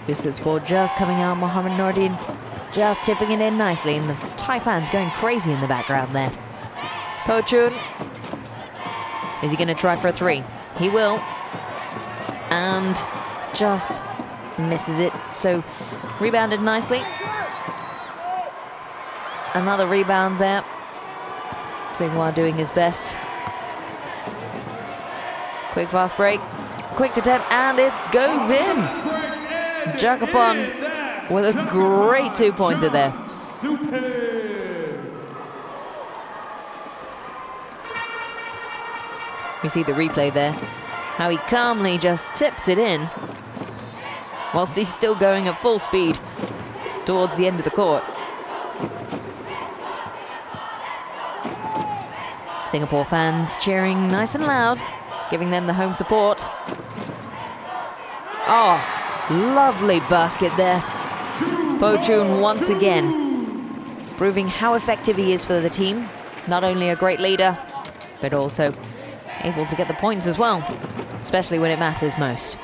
Speaker 2: Visut's ball just coming out. Mohammad Nordin just tipping it in nicely, and the Thai fans going crazy in the background there. Pochun. Is he going to try for a 3? He will. And just misses it. So rebounded nicely. Another rebound there. Tsinghua doing his best. Quick fast break. Quick attempt, and it goes in. Jakapon with a great 2-pointer there. You see the replay there. How he calmly just tips it in whilst he's still going at full speed towards the end of the court. Singapore fans cheering nice and loud, giving them the home support. Oh, lovely basket there. Pochun once again, proving how effective he is for the team. Not only a great leader, but also able to get the points as well, especially when it matters most.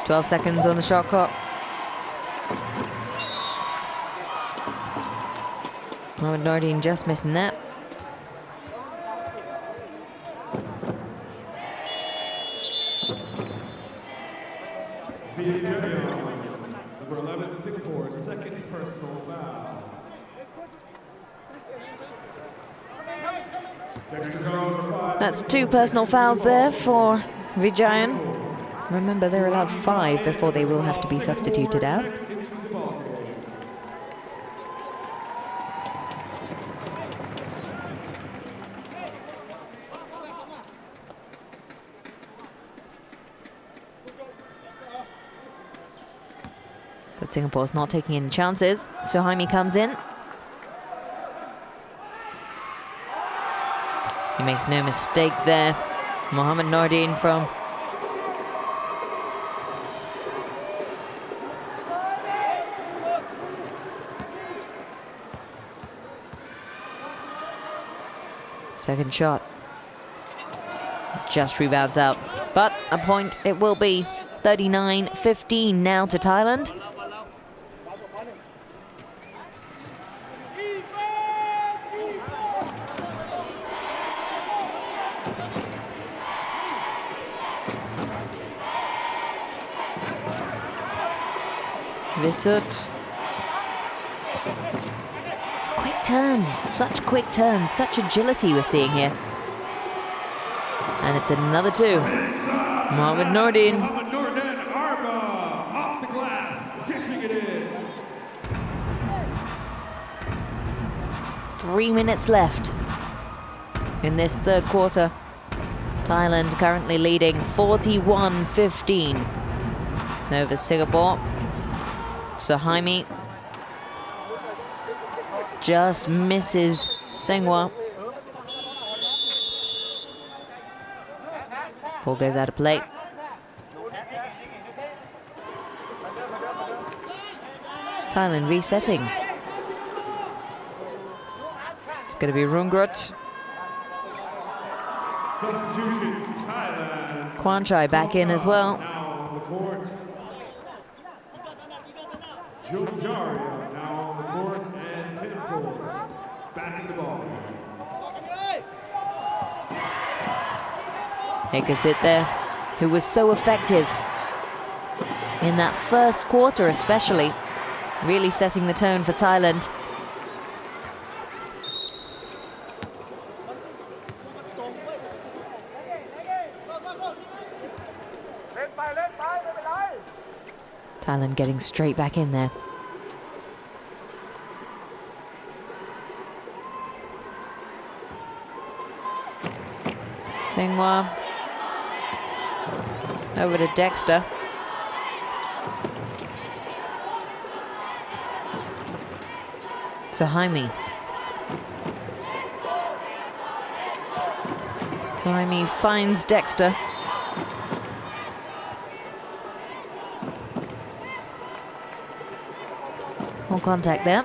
Speaker 2: 12 seconds on the shot clock. Mohamed Nordin just missing that.
Speaker 1: Number 11, Singapore, second personal foul.
Speaker 2: That's 2 personal fouls there for Vijayan. Remember, they're allowed 5 before they will have to be substituted out. But Singapore's not taking any chances. Suhaimi comes in. He makes no mistake there. Mohamed Nordin from second shot. Just rebounds out. But a point it will be. 39-15 now to Thailand. Visut. Quick turns, such quick turns, such agility we're seeing here. And it's another 2. Mohamed Nordin.
Speaker 1: Mohamed Nordin, Arba, off the glass, dishing it in.
Speaker 2: 3 minutes left in this third quarter. Thailand currently leading 41-15 over Singapore. Suhaimi just misses Tsinghua. Ball goes out of play. Thailand resetting. It's going to be Rungrut.
Speaker 1: Substitutions, Thailand.
Speaker 2: Kwanchai back in as well.
Speaker 1: Now on the court. Jojaria now on the court, and Pinpool back in the ball.
Speaker 2: Hekasit there, who was so effective in that first quarter especially, really setting the tone for Thailand. Thailand getting straight back in there. Tsinghua over to Dexter. Suhaimi. Suhaimi finds Dexter. More contact there.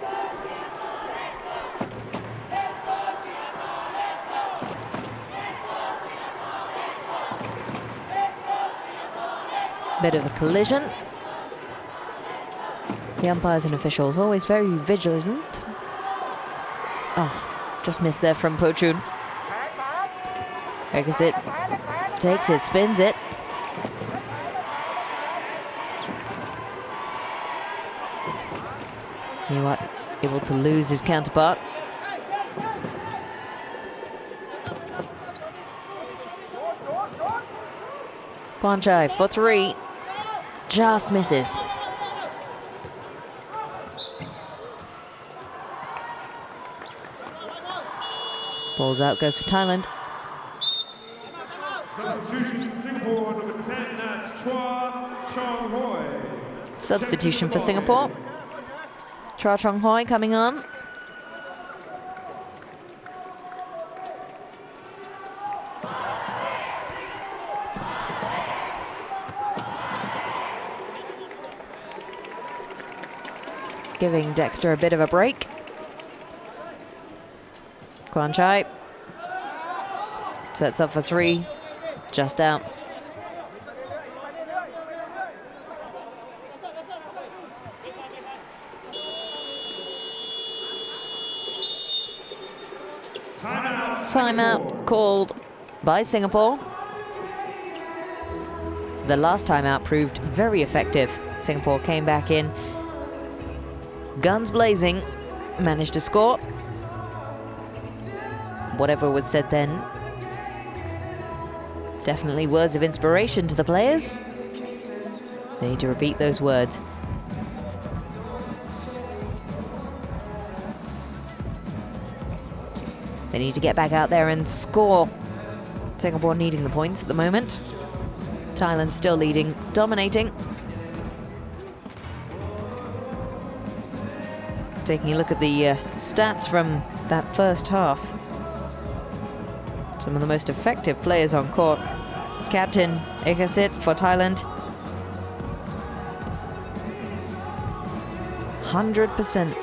Speaker 2: Bit of a collision. The umpires and officials always very vigilant. Oh, just missed there from Pochun. It takes it, spins it. You know what? Able to lose his counterpart. Kwanchai for 3. Just misses. Balls out, goes for Thailand.
Speaker 1: Substitution Singapore, number 10, that's Chua Chong Hoi.
Speaker 2: Substitution for Singapore. Chua Chong Hoi coming on. Giving Dexter a bit of a break. Kwanchai sets up for 3, just out. Timeout called by Singapore. The last timeout proved very effective. Singapore came back in, guns blazing, managed to score. Whatever was said then, definitely words of inspiration to the players. They need to repeat those words. They need to get back out there and score. Singapore needing the points at the moment. Thailand still leading, dominating. Taking a look at the stats from that first half. Some of the most effective players on court. Captain Ekasit for Thailand. 100%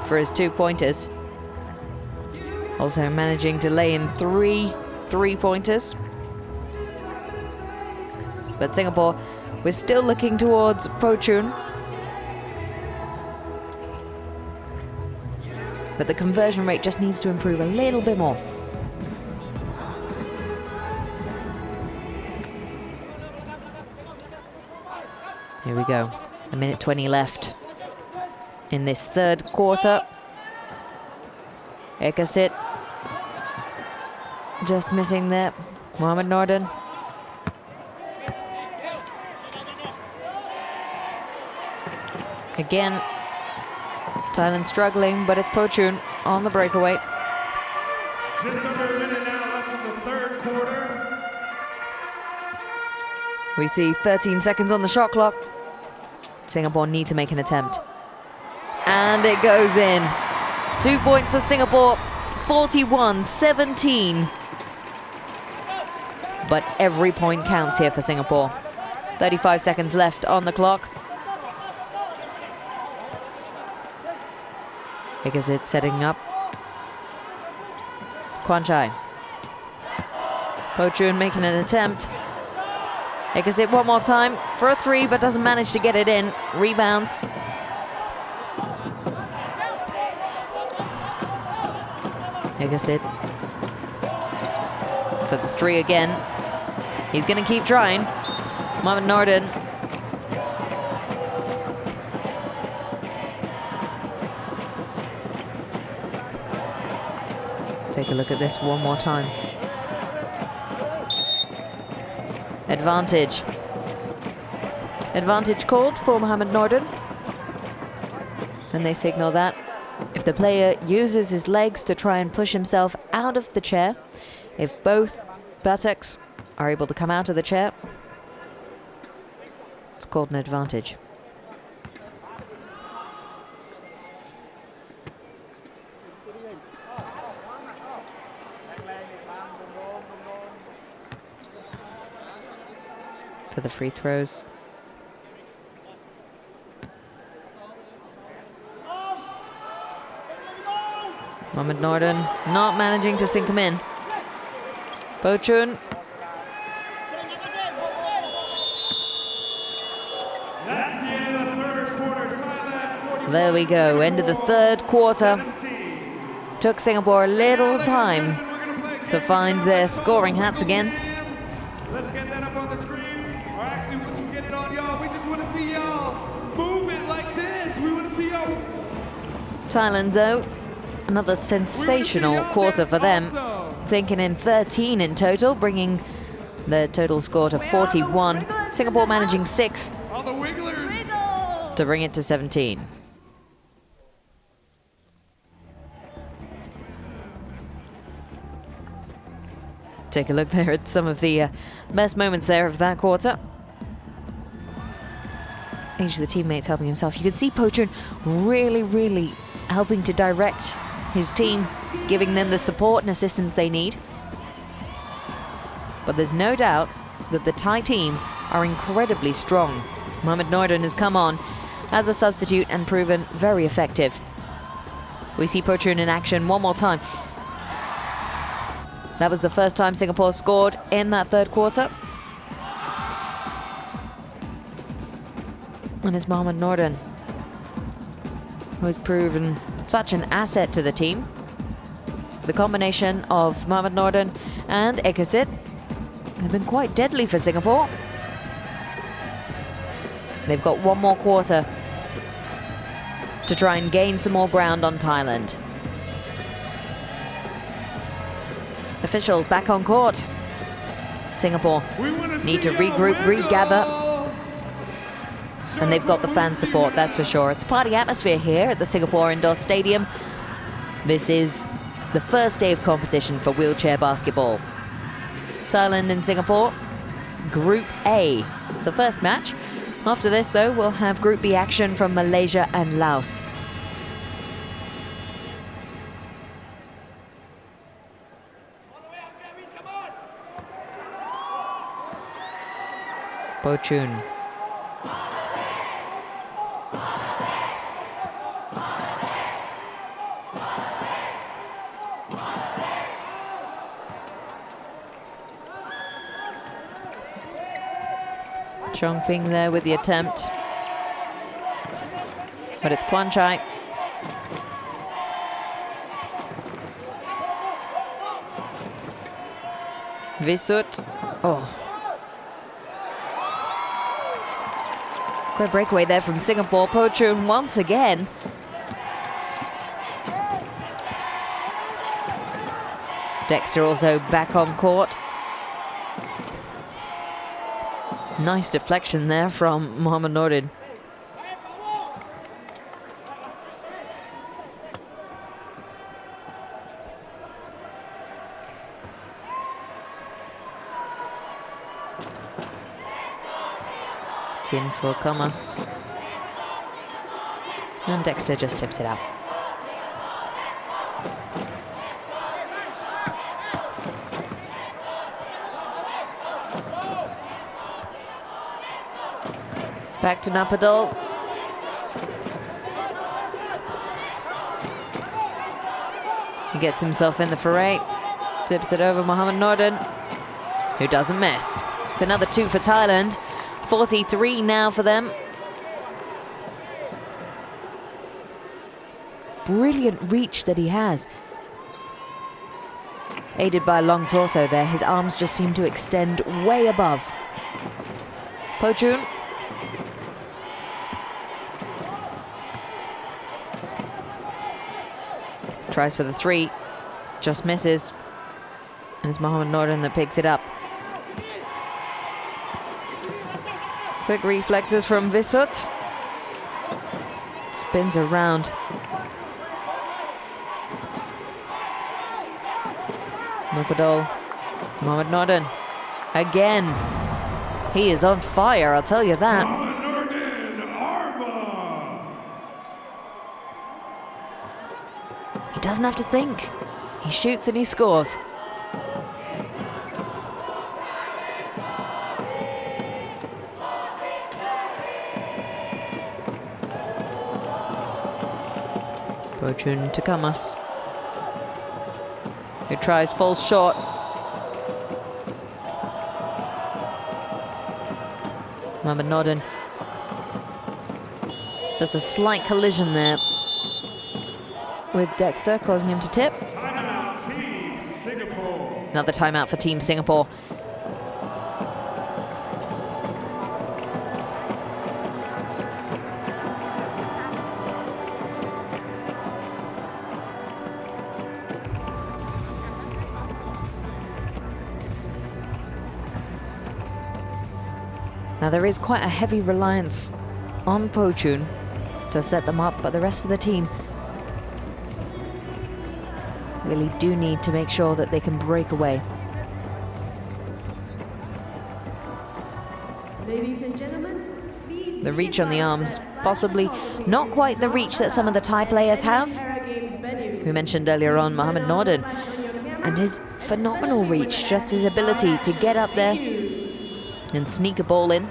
Speaker 2: for his 2-pointers. Also managing to lay in 3 3-pointers. But Singapore, we're still looking towards Pochun. But the conversion rate just needs to improve a little bit more. Here we go. 1:20 left in this third quarter. Ekasit just missing there. Mohamed Norden. Again, Thailand struggling, but it's Pochun on the breakaway.
Speaker 1: Just under a minute now left in the third quarter.
Speaker 2: We see 13 seconds on the shot clock. Singapore need to make an attempt. And it goes in. 2 points for Singapore, 41-17. But every point counts here for Singapore. 35 seconds left on the clock. Because it's setting up. Kwanchai. Pochun making an attempt. Ekasit one more time for a 3, but doesn't manage to get it in. Rebounds. Ekasit for the 3 again. He's going to keep trying. Mohamed Norden. Take a look at this one more time. Advantage. Advantage called for Mohamed Norden. And they signal that if the player uses his legs to try and push himself out of the chair, if both buttocks are able to come out of the chair, it's called an advantage. For the free throws. Mohamed Norden not managing to sink him in. Pochun.
Speaker 1: That's the end of the third quarter.
Speaker 2: There we go, end of the third quarter.
Speaker 1: 17.
Speaker 2: Took Singapore a little
Speaker 1: Ladies and
Speaker 2: time
Speaker 1: gentlemen, we're gonna play a
Speaker 2: to
Speaker 1: game
Speaker 2: find
Speaker 1: called
Speaker 2: their
Speaker 1: Let's Vote
Speaker 2: scoring
Speaker 1: for
Speaker 2: hats
Speaker 1: Uncle
Speaker 2: again.
Speaker 1: Liam. Let's get that up on the screen. Or actually, we'll just get it on y'all. We just want to see y'all move it like this. We want to see y'all.
Speaker 2: Thailand, though, another sensational quarter for them, taking in 13 in total, bringing the total score to 41. Singapore managing 6
Speaker 1: All the wigglers.
Speaker 2: to bring it to 17. Take a look there at some of the best moments there of that quarter. Each of the teammates helping himself. You can see Pochun really helping to direct his team, giving them the support and assistance they need. But there's no doubt that the Thai team are incredibly strong. Mohamed Norden has come on as a substitute and proven very effective. We see Pochun in action one more time. That was the first time Singapore scored in that third quarter. And it's Mohamed Norden who has proven such an asset to the team. The combination of Mohamed Norden and Ekasit have been quite deadly for Singapore. They've got one more quarter to try and gain some more ground on Thailand. Officials back on court. Singapore need to regroup, regather, and they've got the fan support, that's for sure. It's party atmosphere here at the Singapore Indoor Stadium. This is the first day of competition for wheelchair basketball. Thailand and Singapore, Group A. It's the first match. After this, though, we'll have Group B action from Malaysia and Laos. Pochun. Chongping there with the attempt. But it's Kwanchai. Visut. Oh. Great breakaway there from Singapore. Pochun once again. Dexter also back on court. Nice deflection there from Mohamed Norden. It's in for Kamas. And Dexter just tips it out. Back to Napadol. He gets himself in the foray. Tips it over Mohamed Norden, who doesn't miss. It's another 2 for Thailand. 43 now for them. Brilliant reach that he has. Aided by a long torso there. His arms just seem to extend way above. Pochun. Tries for the 3, just misses. And it's Mohamed Norden that picks it up. Quick reflexes from Visut. Spins around. Napadol. Mohamed Norden. Again. He is on fire, I'll tell you that.
Speaker 1: Mohamed Norden, Arba.
Speaker 2: He doesn't have to think. He shoots and he scores. Pochun to Kamas, who tries, falls short. Mohamed Norden Just a slight collision there with Dexter, causing him to tip.
Speaker 1: Timeout, Team Singapore.
Speaker 2: Another timeout for Team Singapore. Now there is quite a heavy reliance on Pochun to set them up, but the rest of the team really do need to make sure that they can break away.
Speaker 4: Ladies and gentlemen, please
Speaker 2: The
Speaker 4: be
Speaker 2: reach on the
Speaker 4: advised
Speaker 2: arms,
Speaker 4: that
Speaker 2: possibly
Speaker 4: photography
Speaker 2: not
Speaker 4: is
Speaker 2: quite the
Speaker 4: not
Speaker 2: reach that some of the Thai
Speaker 4: allowed
Speaker 2: players
Speaker 4: at any
Speaker 2: have.
Speaker 4: Paragames venue.
Speaker 2: We mentioned earlier on
Speaker 4: Please turn
Speaker 2: Mohamed
Speaker 4: off the
Speaker 2: Norden
Speaker 4: flash on your camera,
Speaker 2: and his phenomenal
Speaker 4: especially when
Speaker 2: reach,
Speaker 4: the
Speaker 2: just his
Speaker 4: athletes are
Speaker 2: ability to get up there
Speaker 4: Thank you.
Speaker 2: and sneak a ball in.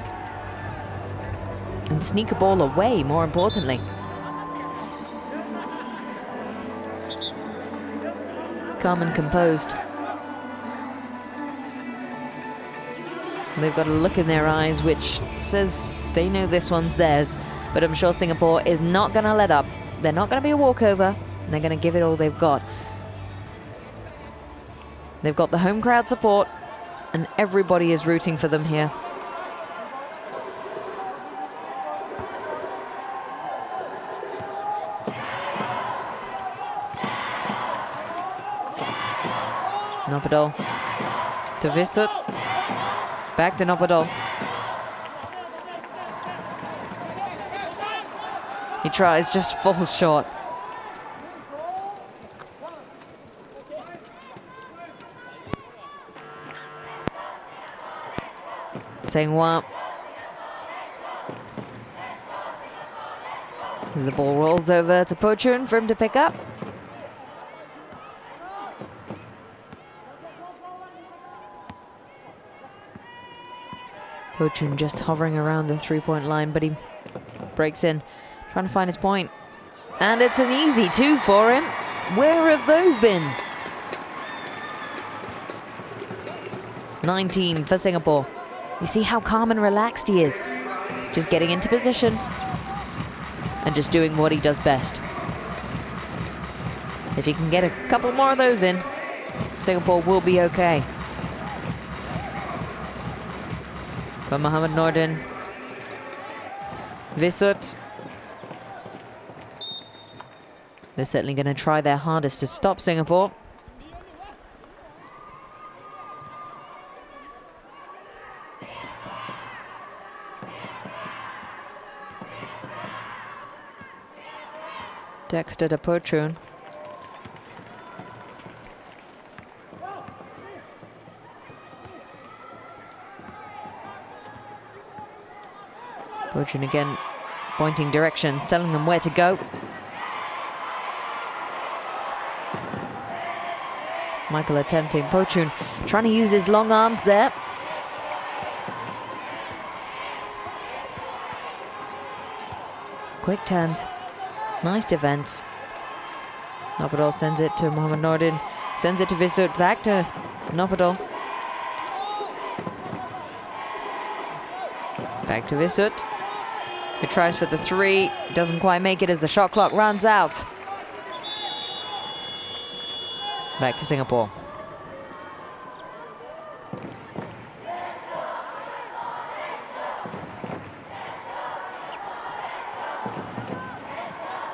Speaker 2: And sneak a ball away, more importantly. Calm and composed. They've got a look in their eyes which says they know this one's theirs, but I'm sure Singapore is not going to let up. They're not going to be a walkover, and they're going to give it all they've got. They've got the home crowd support, and everybody is rooting for them here. Nopadol to Visut. Back to Nopadol. He tries, just falls short. Senghua. The ball rolls over to Pochun for him to pick up. Pochun just hovering around the three-point line, but he breaks in, trying to find his point. And it's an easy two for him. Where have those been? 19 for Singapore. You see how calm and relaxed he is. Just getting into position and just doing what he does best. If he can get a couple more of those in, Singapore will be okay. But Mohamed Norden, Visut, they're certainly going to try their hardest to stop Singapore. Dexter to Pochun. Pochun again pointing direction, telling them where to go. Michael attempting, Pochun trying to use his long arms there. Quick turns, nice defense. Nopadol sends it to Mohamed Norden, sends it to Visut, back to Nopadol. Back to Visut, who tries for the three, doesn't quite make it as the shot clock runs out. Back to Singapore.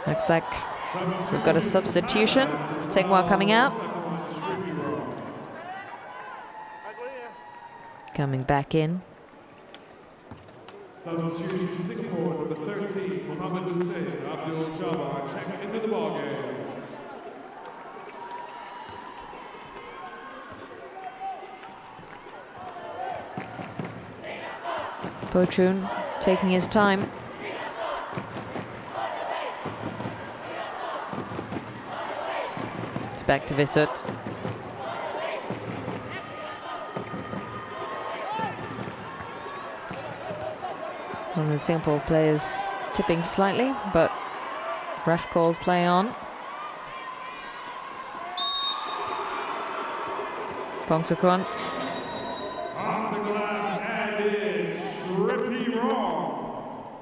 Speaker 2: Looks like we've got a substitution. Senghua coming out. Coming back in.
Speaker 1: Substitution Singapore, number 13, Mohamed Hussein Abdul Jabbar checks into the ballgame.
Speaker 2: Pochun taking his time. It's back to Visut. One of the Singapore players tipping slightly, but ref calls play on. Pongsukorn.
Speaker 1: Off the glass and in, trippy wrong.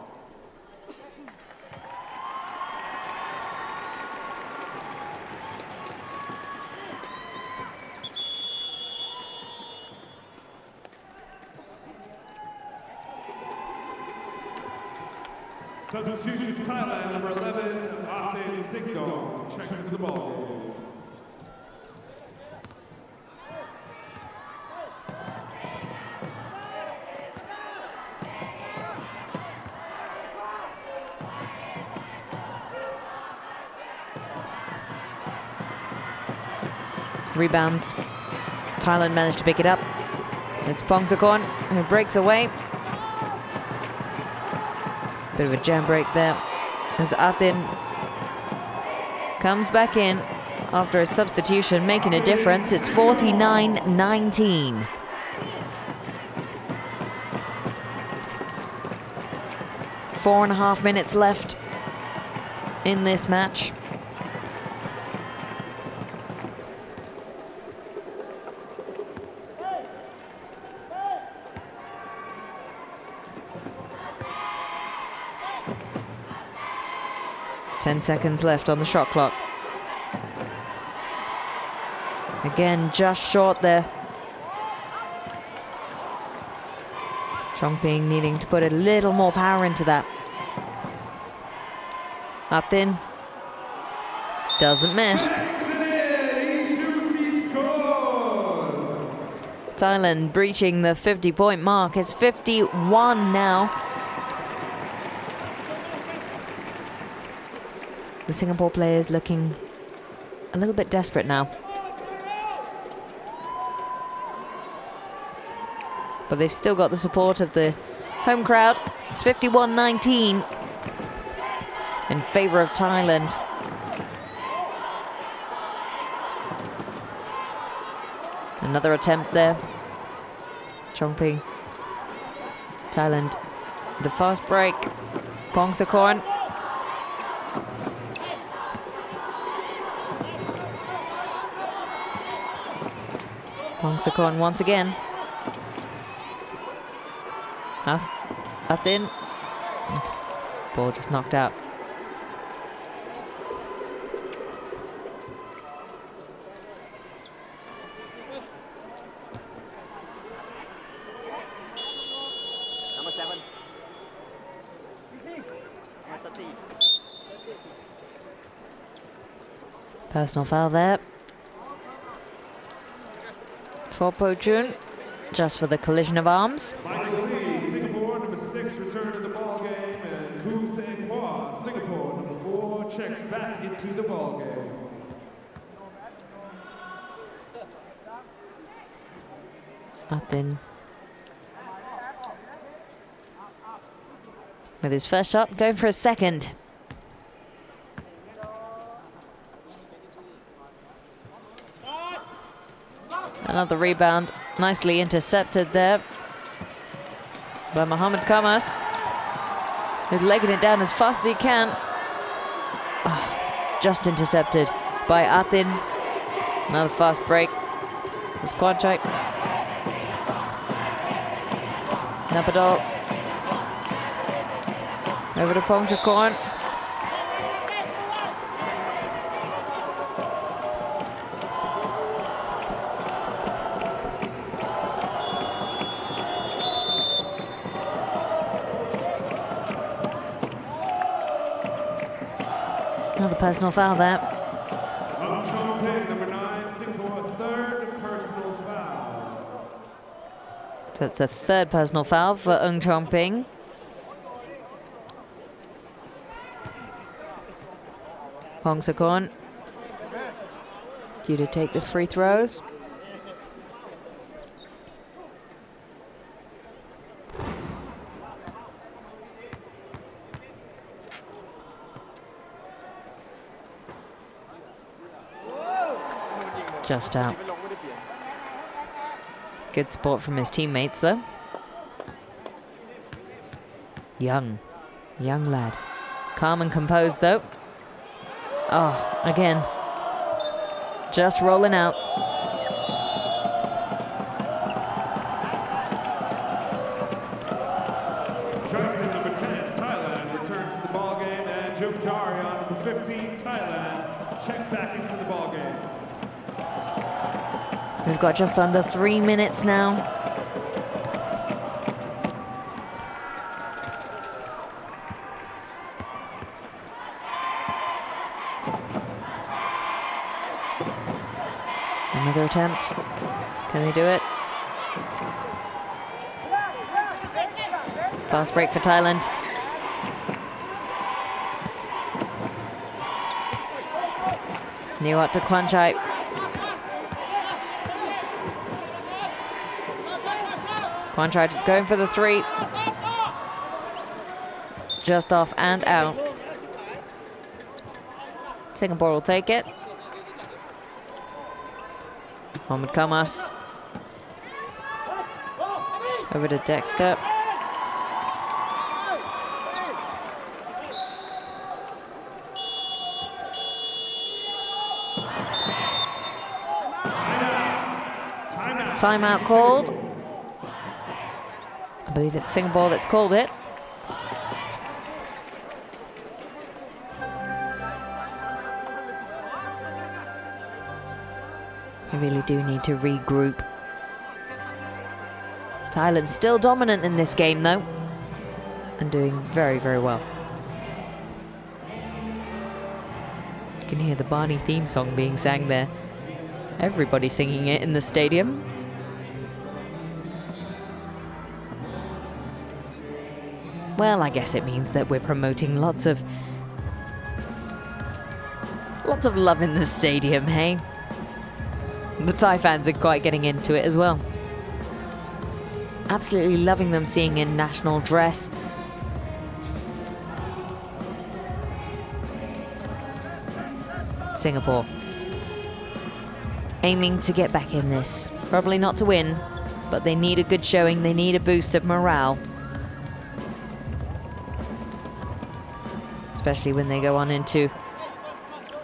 Speaker 1: Substitution Thailand, number 11, Athen Singdong, checks into the ball game.
Speaker 2: Rebounds. Thailand managed to pick it up. It's Pongsakorn who breaks away. Bit of a jam break there as Athen comes back in after a substitution, making a difference. It's 49-19. Four and a half minutes left in this match. Ten seconds left on the shot clock. Again, just short there. Chongping needing to put a little more power into that. Athen doesn't miss. Thailand breaching the 50-point mark. It's 51 now. The Singapore players looking a little bit desperate now. But they've still got the support of the home crowd. It's 51-19 in favor of Thailand. Another attempt there. Chongping. Thailand. The fast break. Pongsakorn. Pongsakorn once again. Athen. Ball just knocked out.
Speaker 5: Number 7.
Speaker 2: Personal foul there. For Po Chun, just for the collision of arms.
Speaker 1: Michael Lee, Singapore, number 6, returned to the ball game, and Koo Sang Hwa, Singapore, number 4, checks back into the ball game.
Speaker 2: Athen with his first shot, going for a second. Another rebound, nicely intercepted there by Mohamed Kamas, who's legging it down as fast as he can. Oh, just intercepted by Athen. Another fast break. It's Kwanchai. Napadol. Over to Pongsakorn. Another personal foul there.
Speaker 1: Chongping, number 9, Singapore, 3rd personal foul.
Speaker 2: So it's a third personal foul for Chongping. Pongsakorn due to take the free throws. Just out. Good support from his teammates though. Young lad. Calm and composed though. Oh, again. Just rolling out.
Speaker 1: Jason, number 10, Thailand, returns to the ball game, and Jumjarian, number 15, Thailand, checks back into the ball game.
Speaker 2: We've got just under 3 minutes now. Another attempt. Can they do it? Fast break for Thailand. Niwat to Kwanchai. Kwanchai going for the 3. Just off and out. Singapore will take it. Mohamed Kamas. Over to Dexter. Timeout called. I believe it's Singapore that's called it. They really do need to regroup. Thailand still dominant in this game though, and doing very, very well. You can hear the Barney theme song being sang there. Everybody singing it in the stadium. Well, I guess it means that we're promoting lots of love in the stadium, hey? The Thai fans are quite getting into it as well. Absolutely loving them seeing in national dress. Singapore aiming to get back in this. Probably not to win, but they need a good showing. They need a boost of morale. Especially when they go on into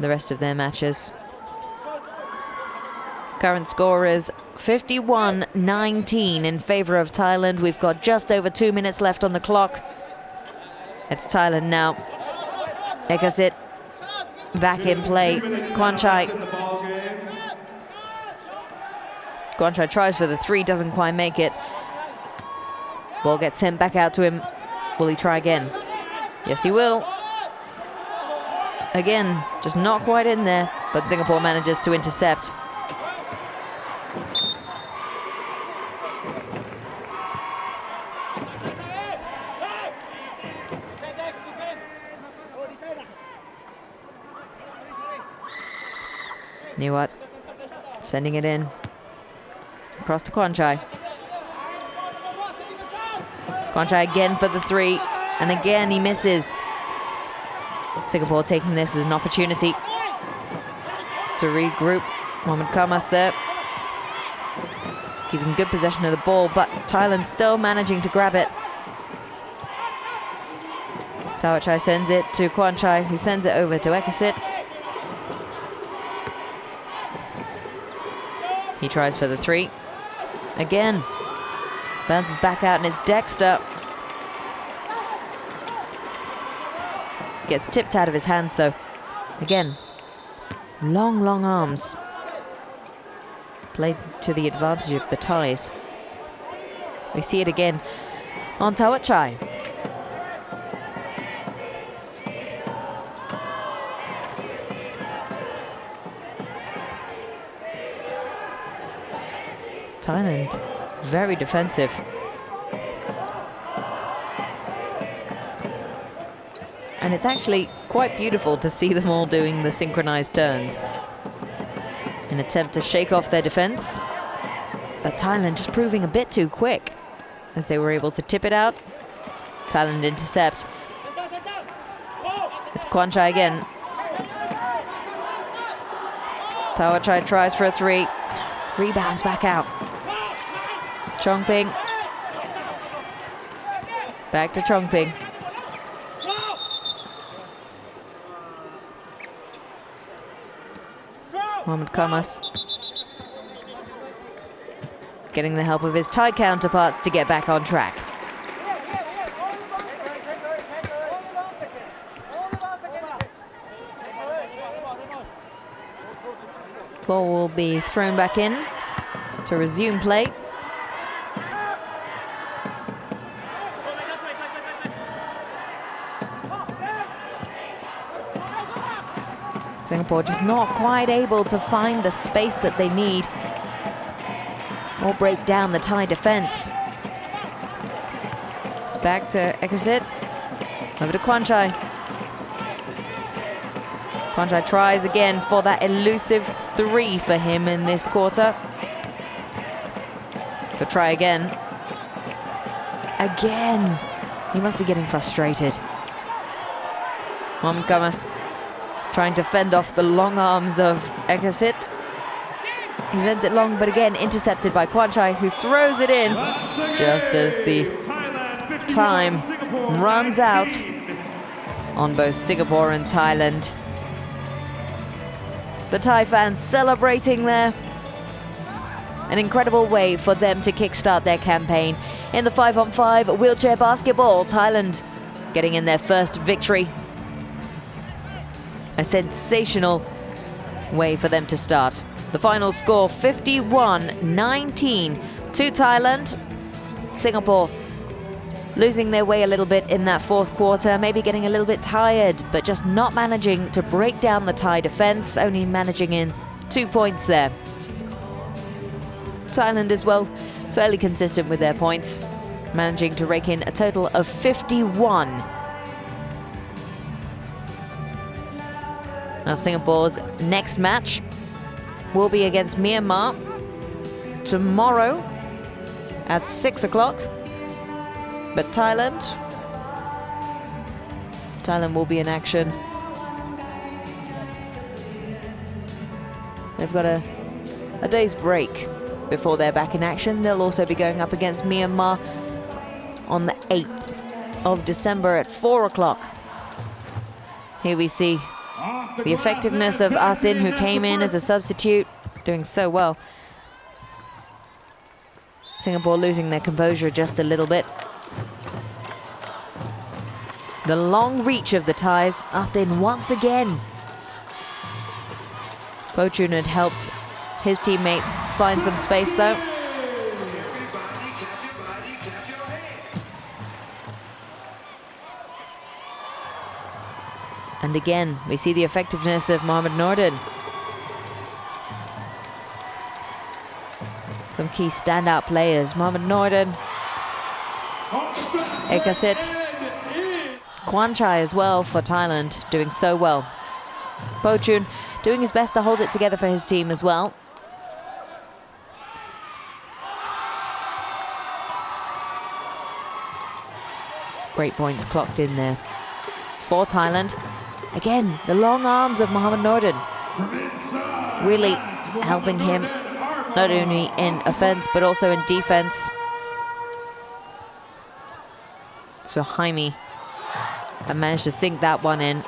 Speaker 2: the rest of their matches. Current score is 51-19 in favor of Thailand. We've got just over 2 minutes left on the clock. It's Thailand now. Ekasit back in play. Kwanchai. Kwanchai tries for the 3, doesn't quite make it. Ball gets sent back out to him. Will he try again? Yes, he will. Again, just not quite in there, but Singapore manages to intercept. Niwat sending it in. Across to Kwanchai. Kwanchai again for the 3, and again he misses. Singapore taking this as an opportunity to regroup. Mohamed Kamas there. Keeping good possession of the ball, but Thailand still managing to grab it. Tawachai sends it to Kwanchai, who sends it over to Ekasit. He tries for the 3. Again. Bounces back out and it's Dexter. Gets tipped out of his hands though. Again. Long, long arms. Played to the advantage of the Thais. We see it again on Tawachai. Thailand, very defensive. And it's actually quite beautiful to see them all doing the synchronized turns. An attempt to shake off their defense. But Thailand just proving a bit too quick as they were able to tip it out. Thailand intercept. It's Kwanchai again. Tawachai tries for a 3. Rebounds back out. Chongping. Back to Chongping. Mohamed Kamas. Getting the help of his Thai counterparts to get back on track. Ball will be thrown back in to resume play. Singapore just not quite able to find the space that they need or break down the Thai defense. It's back to Ekasit. Over to Kwanchai. Kwanchai tries again for that elusive 3 for him in this quarter. He'll try again. Again! He must be getting frustrated. Momkamas trying to fend off the long arms of Ekasit. He sends it long, but again intercepted by Kwanchai, who throws it in just as the time runs out on both Singapore and Thailand. The Thai fans celebrating there. An incredible way for them to kickstart their campaign. In the 5-on-5 wheelchair basketball, Thailand getting in their first victory. A sensational way for them to start. The final score 51-19 to Thailand. Singapore losing their way a little bit in that fourth quarter, maybe getting a little bit tired, but just not managing to break down the Thai defense, only managing in 2 points there. Thailand as well, fairly consistent with their points, managing to rake in a total of 51. Now Singapore's next match will be against Myanmar tomorrow at 6 o'clock. But Thailand will be in action. They've got a day's break before they're back in action. They'll also be going up against Myanmar on the 8th of December at 4 o'clock. Here we see the effectiveness of Ah Tin, who came in as a substitute, doing so well. Singapore losing their composure just a little bit. The long reach of the Thais, Ah Tin once again. Pochun had helped his teammates find some space though. And again, we see the effectiveness of Mohamed Nordin. Some key standout players. Mohamed Nordin, Ekasit, Kwanchai as well for Thailand, doing so well. Pochun doing his best to hold it together for his team as well. Great points clocked in there for Thailand. Again, the long arms of Mohamed Nordin really helping him not only in offense but also in defense. So Jaime managed to sink that one in.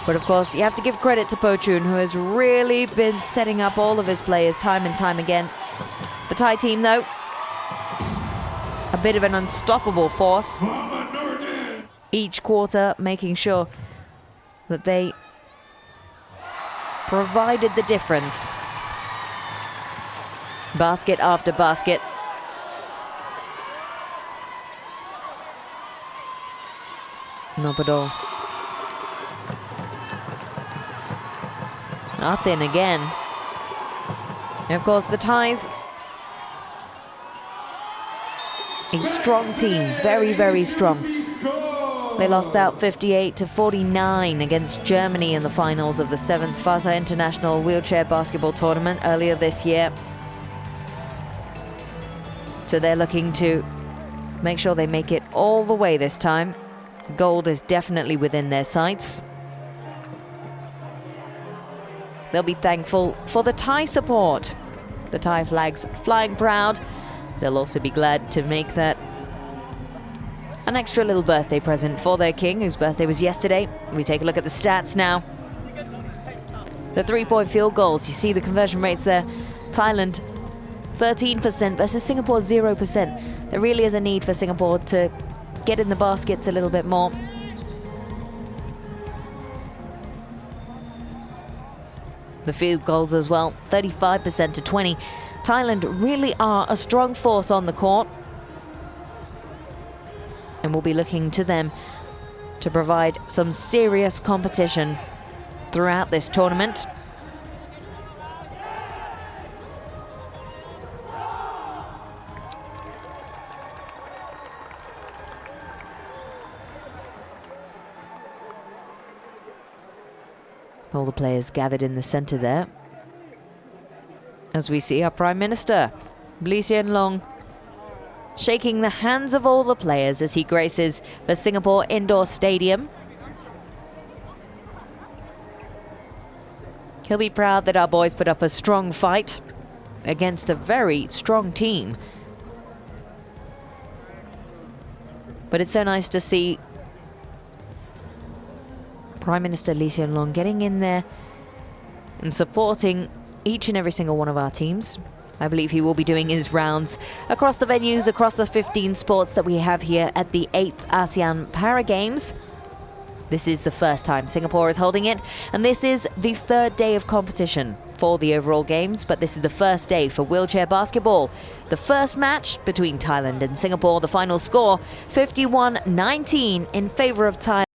Speaker 2: But of course, you have to give credit to Pochun, who has really been setting up all of his players time and time again. The Thai team, though, a bit of an unstoppable force. Each quarter making sure that they provided the difference. Basket after basket. Nopadol. Ah Tin again. And of course the Thais, a strong team, very, very strong. They lost out 58-49 against Germany in the finals of the 7th FASA International Wheelchair Basketball Tournament earlier this year. So they're looking to make sure they make it all the way this time. Gold is definitely within their sights. They'll be thankful for the Thai support. The Thai flag's flying proud. They'll also be glad to make that an extra little birthday present for their king, whose birthday was yesterday. We take a look at the stats now. The three-point field goals, you see the conversion rates there. Thailand, 13% versus Singapore, 0%. There really is a need for Singapore to get in the baskets a little bit more. The field goals as well, 35% to 20. Thailand really are a strong force on the court. And we'll be looking to them to provide some serious competition throughout this tournament. All the players gathered in the centre there, as we see our Prime Minister, Lee Hsien Loong, shaking the hands of all the players as he graces the Singapore Indoor Stadium. He'll be proud that our boys put up a strong fight against a very strong team. But it's so nice to see Prime Minister Lee Hsien Loong getting in there and supporting each and every single one of our teams. I believe he will be doing his rounds across the venues, across the 15 sports that we have here at the 8th ASEAN Para Games. This is the first time Singapore is holding it, and this is the third day of competition for the overall games, but this is the first day for wheelchair basketball. The first match between Thailand and Singapore, the final score 51-19 in favor of Thailand.